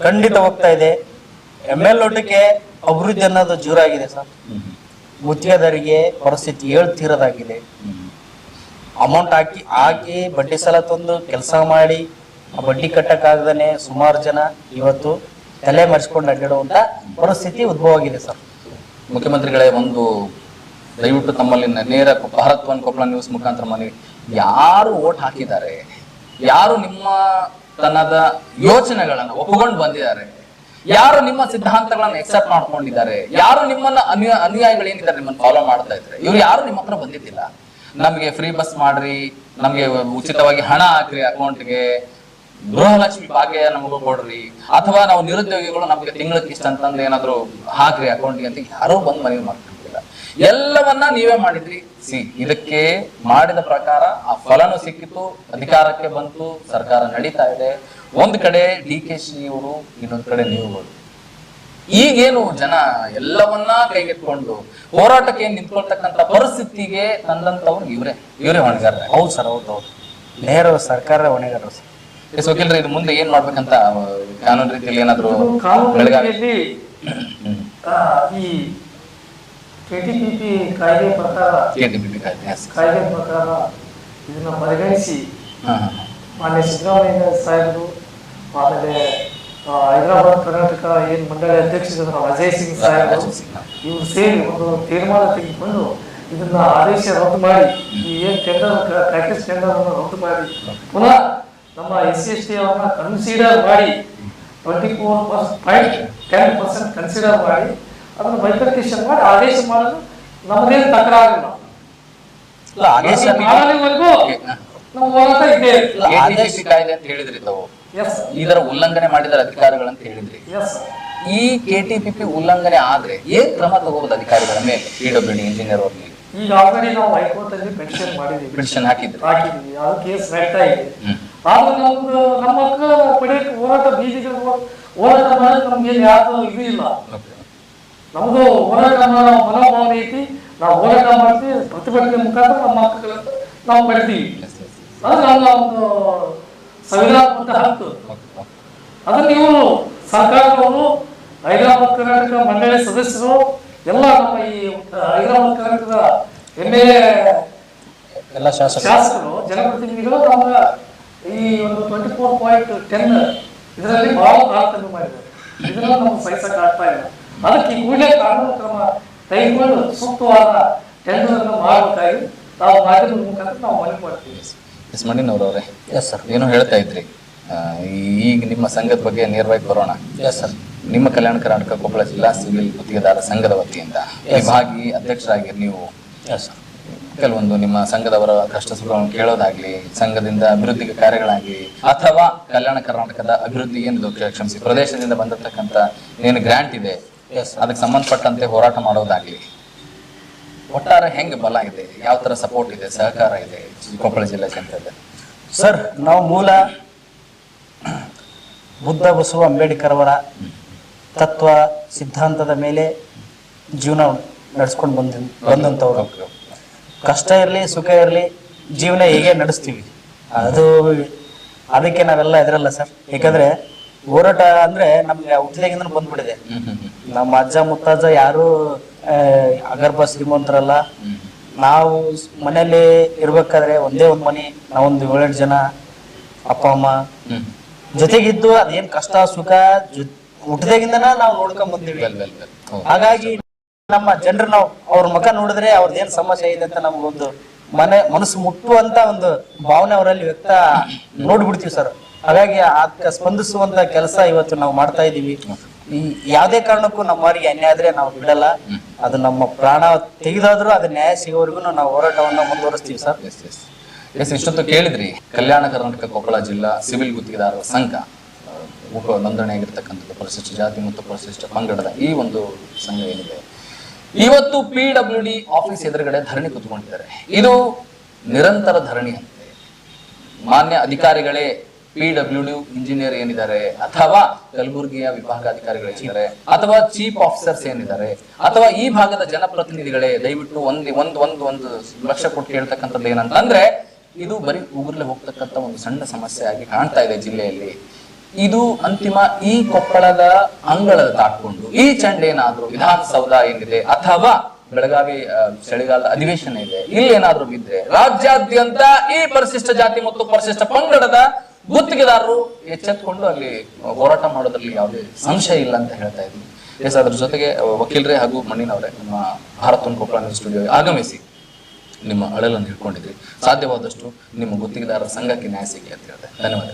ಖಂಡಿತ ಹೋಗ್ತಾ ಇದೆ. ML ಒಟ್ಟಿಗೆ ಅಭಿವೃದ್ಧಿ ಅನ್ನೋದು ಜೀರೋ ಆಗಿದೆ ಸರ್. ಗುತ್ತಿಗೆದಾರಿಗೆ ಪರಿಸ್ಥಿತಿ ಹೇಳ್ತಿರೋದಾಗಿದೆ. ಅಮೌಂಟ್ ಹಾಕಿ ಬಡ್ಡಿ ಸಾಲ ತಂದು ಕೆಲಸ ಮಾಡಿ ಆ ಬಡ್ಡಿ ಕಟ್ಟಕ್ಕಾಗದೇ ಸುಮಾರು ಜನ ಇವತ್ತು ತಲೆ ಮರೆಸ್ಕೊಂಡು ಅಡ್ಡಾಡುವಂತ ಪರಿಸ್ಥಿತಿ ಉದ್ಭವ ಆಗಿದೆ ಸರ್. ಮುಖ್ಯಮಂತ್ರಿಗಳೇ, ಒಂದು ದಯವಿಟ್ಟು ತಮ್ಮಲ್ಲಿ ನೇರ ಭಾರತ್ ಒನ್ ಕೊಪ್ಪಳ ನ್ಯೂಸ್ ಮುಖಾಂತರ ಮನವಿ, ಯಾರು ಓಟ್ ಹಾಕಿದ್ದಾರೆ, ಯಾರು ನಿಮ್ಮ ತನ್ನದ ಯೋಚನೆಗಳನ್ನ ಒಪ್ಪಿಕೊಂಡು ಬಂದಿದ್ದಾರೆ, ಯಾರು ನಿಮ್ಮ ಸಿದ್ಧಾಂತಗಳನ್ನ ಎಕ್ಸೆಪ್ಟ್ ಮಾಡ್ಕೊಂಡಿದ್ದಾರೆ, ಯಾರು ನಿಮ್ಮನ್ನ ಅನುಯಾಯಿಗಳು ಏನಿದ್ದಾರೆ ನಿಮ್ಮನ್ನ ಫಾಲೋ ಮಾಡ್ತಾ ಇದ್ದಾರೆ, ಇವ್ರು ಯಾರು ನಿಮ್ಮ ಹತ್ರ ಬಂದಿದ್ದಿಲ್ಲ. ನಮ್ಗೆ ಫ್ರೀ ಬಸ್ ಮಾಡ್ರಿ, ನಮ್ಗೆ ಉಚಿತವಾಗಿ ಹಣ ಹಾಕ್ರಿ ಅಕೌಂಟ್ಗೆ, ಗೃಹಲಕ್ಷ್ಮಿ ಭಾಗ್ಯ ನಮಗೂ ಕೊಡ್ರಿ, ಅಥವಾ ನಾವು ನಿರುದ್ಯೋಗಿಗಳು ನಮ್ಗೆ ತಿಂಗಳಿಗೆ ಇಷ್ಟ ಅಂತಂದ್ರೆ ಏನಾದ್ರು ಹಾಕ್ರಿ ಅಕೌಂಟ್ಗೆ ಅಂತ ಯಾರೋ ಬಂದು ಮನವಿ ಮಾಡ್ಕೊಂಡಿಲ್ಲ. ಎಲ್ಲವನ್ನ ನೀವೇ ಮಾಡಿದ್ರಿ. ಇದಕ್ಕೆ ಮಾಡಿದ ಪ್ರಕಾರ ಆ ಫಲನೂ ಸಿಕ್ಕಿತು, ಅಧಿಕಾರಕ್ಕೆ ಬಂತು, ಸರ್ಕಾರ ನಡೀತಾ ಇದೆ. ಒಂದ್ ಕಡೆ DK ಇವರು, ಇನ್ನೊಂದ್ ಕಡೆ ನೀವುಗಳು. ಈಗೇನು ಜನ ಎಲ್ಲವನ್ನ ಕೈಗೆತ್ಕೊಂಡು ಹೋರಾಟಕ್ಕೆ ನಿಂತ್ಕೊಳ್ತಕ್ಕಂತ ಪರಿಸ್ಥಿತಿಗೆ ತಂದಂತವ್ರು ಇವರೇ ಹೊಣೆಗಾರ. ಹೌದು ಸರ್, ಹೌದು. ನೇರ ಸರ್ಕಾರ ಹೊಣೆಗಾರರು ಸರ್. ವಕೀಲರು, ಇದು ಮುಂದೆ ಏನ್ ಮಾಡ್ಬೇಕಂತ ಕಾನೂನು ರೀತಿಯಲ್ಲಿ ಏನಾದ್ರು ಕಾನೂನಿನಲ್ಲಿ ಈ KTPP ಕಾಯ್ದೆ ಪ್ರಕಾರ ಇದನ್ನ ಪರಿಗಣಿಸಿ ಮಾನ್ಯ ಸಿದ್ದರಾಮಯ್ಯ ಸಾಹೇಬರು, ಆಮೇಲೆ ಹೈದರಾಬಾದ್ ಕರ್ನಾಟಕ ಏನ್ ಮಂಡಳಿ ಅಧ್ಯಕ್ಷರು ಅಜಯ್ ಸಿಂಗ್ ಸಾಹೇಬರು, ಇವರು ಸೇರಿ ಒಂದು ತೀರ್ಮಾನ ತೆಗೆದುಕೊಂಡು ಇದನ್ನ ಆದೇಶ ರದ್ದು ಮಾಡಿ, ಈ ಏನ್ ಪ್ಯಾಕೇಜ್ ಟೆಂಡರ್ ಅನ್ನು ರದ್ದು ಮಾಡಿ, ಪುನಃ ನಮ್ಮ SC/ST ಅವನ್ನ ಕನ್ಸಿಡರ್ ಮಾಡಿ 24.10% ಕನ್ಸಿಡರ್ ಮಾಡಿ ಅದನ್ನ ಬೈಫರ್ಕೇಶನ್ ಮಾಡಿ ಆದೇಶ ಮಾಡೋದು ನಮ್ಮದೇನು ತಕರಾರಿಲ್ಲ. ಆದೇಶ ಮಾಡಲಿವರೆಗೂ ನಮ್ಮ ಹೋರಾಟ ಇದೆ. ಕಾಯ್ದೆ ಅಂತ ಹೇಳಿದ್ರಿ ತಾವು, ಇದರ ಉಲ್ಲಂಘನೆ ಮಾಡಿದ ಅಧಿಕಾರಿಗಳಂತ ಹೇಳಿದ್ರಿ. ಈ KTPP ಉಲ್ಲಂಘನೆ ಆದ್ರೆ ಏನ್ ಕ್ರಮ ತಗೋಬಹುದು ಅಧಿಕಾರಿಗಳ ಮೇಲೆ? PWD ಇಂಜಿನಿಯರ್ ಅವ್ರ ಮೇಲೆ ಈಗ ಆಲ್ರೆಡಿ ನಾವು ಹೈಕೋರ್ಟ್ ಅಲ್ಲಿ ಪೆನ್ಷನ್ ಮಾಡಿದೀವಿ, ಪೆನ್ಷನ್ ಹಾಕಿದ್ವಿ, ಅದು ಕೇಸ್ ನಡೀತಾ ಇದೆ. ಆದ್ರೆ ನಮ್ದು ನಮ್ಮ ಮಕ್ಕಳು ಪಡೆಯಕ್ಕೆ ಹೋರಾಟ, ಬೀದಿಗಳು ಹೋರಾಟ ಮಾಡೋದು ನಮ್ಗೇನು ಯಾವ್ದು ಇದು ಇಲ್ಲ. ನಮ್ದು ಹೋರಾಟ ಮಾಡೋ ಮನೋಭಾವನೆ ಐತಿ. ನಾವು ಹೋರಾಟ ಮಾಡ್ತೀವಿ, ಪ್ರತಿಭಟನೆ ಮುಖಾಂತರ ನಮ್ಮ ಹಕ್ಕುಗಳನ್ನ ನಾವು ಪಡಿತೀವಿ. ಅದು ನಮ್ಮ ಒಂದು ಸಂವಿಧಾನಬದ್ಧ ಹಕ್ಕು. ಅದನ್ನ ಇವರು ಸರ್ಕಾರದವರು, ಹೈದರಾಬಾದ್ ಕರ್ನಾಟಕ ಮಂಡಳಿ ಸದಸ್ಯರು ಎಲ್ಲ, ನಮ್ಮ ಈ ಹೈದರಾಬಾದ್ ಕರ್ನಾಟಕದ MLA ಎಲ್ಲ ಶಾಸಕರು, ಜನಪ್ರತಿನಿಧಿಗಳು ನಮ್ಮ ಈ ಒಂದು 24.10 ಇದರಲ್ಲಿ ಬಹಳ ತಾರತಮ್ಯ ಮಾಡಿದ್ದಾರೆ. ಇದನ್ನ ನಮ್ಗೆ ಸಹಿಸಕ್ಕೆ ಆಗ್ತಾ ಇಲ್ಲ. ಅದಕ್ಕೆ ಕೂಡಲೇ ಕಾನೂನು ಕ್ರಮ ತೆಗೆದುಕೊಂಡು ಸೂಕ್ತವಾದ ಟೆಂಡರ್ ಅನ್ನು ಮಾಡಬೇಕಾಗಿ ನಾವು ಮಾಧ್ಯಮದ ಮುಖಾಂತರ ನಾವು ಮನವಿ ಮಾಡ್ತೀವಿ. ಮಣ್ಣಿನವರವ್ರೆ, ಎಸ್ ಸರ್, ಏನೋ ಹೇಳ್ತಾ ಇದ್ರಿ, ಈಗ ನಿಮ್ಮ ಸಂಘದ ಬಗ್ಗೆ ನೇರವಾಗಿ ಬರೋಣ. ಎಸ್ ಸರ್, ನಿಮ್ಮ ಕಲ್ಯಾಣ ಕರ್ನಾಟಕ ಕೊಪ್ಪಳ ಜಿಲ್ಲಾ ಸಿವಿಲ್ ಗುತ್ತಿಗೆದಾರ ಸಂಘದ ವತಿಯಿಂದ ವಿಭಾಗಿ ಅಧ್ಯಕ್ಷರಾಗಿ ನೀವು ಕೆಲವೊಂದು ನಿಮ್ಮ ಸಂಘದವರ ಕಷ್ಟ ಸುಖಗಳನ್ನು ಕೇಳೋದಾಗ್ಲಿ, ಸಂಘದಿಂದ ಅಭಿವೃದ್ಧಿ ಕಾರ್ಯಗಳಾಗ್ಲಿ, ಅಥವಾ ಕಲ್ಯಾಣ ಕರ್ನಾಟಕದ ಅಭಿವೃದ್ಧಿ ಏನು ಕ್ಷಮಿಸಿ ಪ್ರದೇಶದಿಂದ ಬಂದಿರತಕ್ಕಂತ ಏನು ಗ್ರಾಂಟ್ ಇದೆ ಅದಕ್ಕೆ ಸಂಬಂಧಪಟ್ಟಂತೆ ಹೋರಾಟ ಮಾಡೋದಾಗ್ಲಿ, ಒಟ್ಟಾರೆ ಹೆಂಗೆ ಬಲ ಇದೆ, ಯಾವ ತರ ಸಪೋರ್ಟ್ ಇದೆ, ಸಹಕಾರ ಇದೆ ಕೊಪ್ಪಳ ಜಿಲ್ಲೆ ಜನತೆ? ಸರ್, ನಾವು ಮೂಲ ಬುದ್ಧ ಬಸವ ಅಂಬೇಡ್ಕರ್ ಅವರ ತತ್ವ ಸಿದ್ಧಾಂತದ ಮೇಲೆ ಜೀವನ ನಡೆಸ್ಕೊಂಡು ಬಂದಂಥವ್ರು. ಕಷ್ಟ ಇರಲಿ ಸುಖ ಇರಲಿ ಜೀವನ ಹೇಗೆ ನಡೆಸ್ತೀವಿ, ಅದಕ್ಕೆ ನಾವೆಲ್ಲ ಇದ್ರಲ್ಲ ಸರ್. ಯಾಕಂದ್ರೆ ಹೋರಾಟ ಅಂದ್ರೆ ನಮ್ಗೆ ಹುಟ್ಟಿದಾಗಿಂದ ಬಂದ್ಬಿಟ್ಟಿದೆ. ನಮ್ಮ ಅಜ್ಜ ಮುತ್ತಜ್ಜ ಯಾರು ಅಗರ್ಭ ಶ್ರೀಮಂತರಲ್ಲ. ನಾವು ಮನೇಲಿ ಇರ್ಬೇಕಾದ್ರೆ ಒಂದೇ ಒಂದ್ ಮನೆ, ನಾವೊಂದು 7-8 ಜನ ಅಪ್ಪ ಅಮ್ಮ, ಜೊತೆಗಿದ್ದು ಅದೇನ್ ಕಷ್ಟ ಸುಖ ಹುಟ್ಟದಾಗಿಂದನ ನಾವು ನೋಡ್ಕೊಂಡ್ ಬಂದಿವಿ. ವೆಲ್ ವೆಲ್ ವೆಲ್ ಹಾಗಾಗಿ ನಮ್ಮ ಜನರು ನಾವು ಅವ್ರ ಮುಖ ನೋಡಿದ್ರೆ ಅವ್ರದ್ದೇನ್ ಸಮಸ್ಯೆ ಇದೆ ಅಂತ ನಮ್ಗೊಂದು ಮನಸ್ಸು ಮುಟ್ಟುವಂತ ಒಂದು ಭಾವನೆ ಅವರಲ್ಲಿ ವ್ಯಕ್ತ ನೋಡ್ಬಿಡ್ತೀವಿ ಸರ್. ಹಾಗಾಗಿ ಅದಕ್ಕೆ ಸ್ಪಂದಿಸುವಂತ ಕೆಲಸ ಇವತ್ತು ನಾವು ಮಾಡ್ತಾ ಇದೀವಿ. ಈ ಯಾವ್ದೇ ಕಾರಣಕ್ಕೂ ನಮ್ಮವರಿಗೆ ಅನ್ಯಾಯ ಆದ್ರೆ ನಾವು ಬಿಡಲ್ಲ. ಅದು ನಮ್ಮ ಪ್ರಾಣ ತೆಗೆದಾದ್ರೂ ಅದು ನ್ಯಾಯ ಸಿಗೋವರೆಗೂ ನಾವು ಹೋರಾಟವನ್ನ ಮುಂದುವರಿಸ್ತೀವಿ ಸರ್. ಎಸ್ ಇಷ್ಟೊತ್ತು ಕೇಳಿದ್ರಿ ಕಲ್ಯಾಣ ಕರ್ನಾಟಕ ಕೊಪ್ಪಳ ಜಿಲ್ಲಾ ಸಿವಿಲ್ ಗುತ್ತಿಗೆದಾರರ ಸಂಘ ನೋಂದಣಿಯಾಗಿರ್ತಕ್ಕಂಥದ್ದು ಪರಿಶಿಷ್ಟ ಜಾತಿ ಮತ್ತು ಪರಿಶಿಷ್ಟ ಪಂಗಡದ ಈ ಒಂದು ಸಂಘ ಏನಿದೆ ಇವತ್ತು PWD ಆಫೀಸ್ ಎದುರುಗಡೆ ಧರಣಿ ಕೂತ್ಕೊಂಡಿದ್ದಾರೆ. ಇದು ನಿರಂತರ ಧರಣಿ ಅಂತೆ. ಮಾನ್ಯ ಅಧಿಕಾರಿಗಳೇ PWD ಇಂಜಿನಿಯರ್ ಏನಿದ್ದಾರೆ ಅಥವಾ ಕಲಬುರಗಿಯ ವಿಭಾಗಾಧಿಕಾರಿಗಳೇನಿದ್ದಾರೆ ಅಥವಾ ಚೀಫ್ ಆಫೀಸರ್ಸ್ ಏನಿದ್ದಾರೆ ಅಥವಾ ಈ ಭಾಗದ ಜನಪ್ರತಿನಿಧಿಗಳೇ ದಯವಿಟ್ಟು ಒಂದು ಲಕ್ಷ ಕೊಟ್ಟು ಕೇಳ್ತಕ್ಕಂಥದ್ದು ಏನಂತಂದ್ರೆ ಇದು ಬರೀ ಉಗುರ್ಲೆ ಹೋಗ್ತಕ್ಕಂಥ ಒಂದು ಸಣ್ಣ ಸಮಸ್ಯೆ ಆಗಿ ಕಾಣ್ತಾ ಇದೆ ಜಿಲ್ಲೆಯಲ್ಲಿ. ಇದು ಅಂತಿಮ ಈ ಕೊಪ್ಪಳದ ಅಂಗಳದ ದಾಟ್ಕೊಂಡು ಈ ಚಂಡೇನಾದ್ರೂ ವಿಧಾನಸೌಧ ಏನಿದೆ ಅಥವಾ ಬೆಳಗಾವಿ ಚಳಿಗಾಲದ ಅಧಿವೇಶನ ಇದೆ ಇಲ್ಲಿ ಏನಾದ್ರೂ ಬಿದ್ರೆ ರಾಜ್ಯಾದ್ಯಂತ ಈ ಪರಿಶಿಷ್ಟ ಜಾತಿ ಮತ್ತು ಪರಿಶಿಷ್ಟ ಪಂಗಡದ ಗುತ್ತಿಗೆದಾರರು ಎಚ್ಚೆತ್ಕೊಂಡು ಅಲ್ಲಿ ಹೋರಾಟ ಮಾಡೋದ್ರಲ್ಲಿ ಯಾವುದೇ ಸಂಶಯ ಇಲ್ಲ ಅಂತ ಹೇಳ್ತಾ ಇದ್ವಿ. ಎಸ್ ಅದ್ರ ಜೊತೆಗೆ ವಕೀಲರೇ ಹಾಗೂ ಮಣ್ಣಿನವರೇ ನಮ್ಮ Bharat one Koppal news studio ಆಗಮಿಸಿ ನಿಮ್ಮ ಅಳಲನ್ನು ಹಿಡ್ಕೊಂಡಿದ್ರಿ. ಸಾಧ್ಯವಾದಷ್ಟು ನಿಮ್ಮ ಗುತ್ತಿಗೆದಾರರ ಸಂಘಕ್ಕೆ ನ್ಯಾಯ ಸಿಗಲಿ ಅಂತ ಹೇಳ್ತಾರೆ. ಧನ್ಯವಾದ.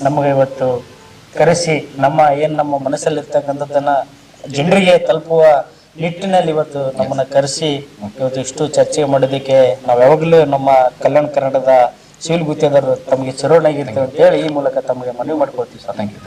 ನಮಗೆ ಇವತ್ತು ಕರೆಸಿ ನಮ್ಮ ಮನಸ್ಸಲ್ಲಿರ್ತಕ್ಕಂಥದ್ದನ್ನ ಜನರಿಗೆ ತಲುಪುವ ನಿಟ್ಟಿನಲ್ಲಿ ಇವತ್ತು ನಮ್ಮನ್ನ ಕರೆಸಿ ಇವತ್ತು ಇಷ್ಟು ಚರ್ಚೆ ಮಾಡೋದಕ್ಕೆ ನಾವು ಯಾವಾಗಲೂ ನಮ್ಮ ಕಲ್ಯಾಣ ಕರ್ನಾಟಕದ ಸಿವಿಲ್ ಗುತ್ತಿಗೆದಾರರು ತಮಗೆ ಚಿರೋಣಾಗಿರ್ತೇವೆ ಅಂತ ಹೇಳಿ ಈ ಮೂಲಕ ತಮಗೆ ಮನವಿ ಮಾಡ್ಕೊಳ್ತೀವಿ ಸರ್. Thank you.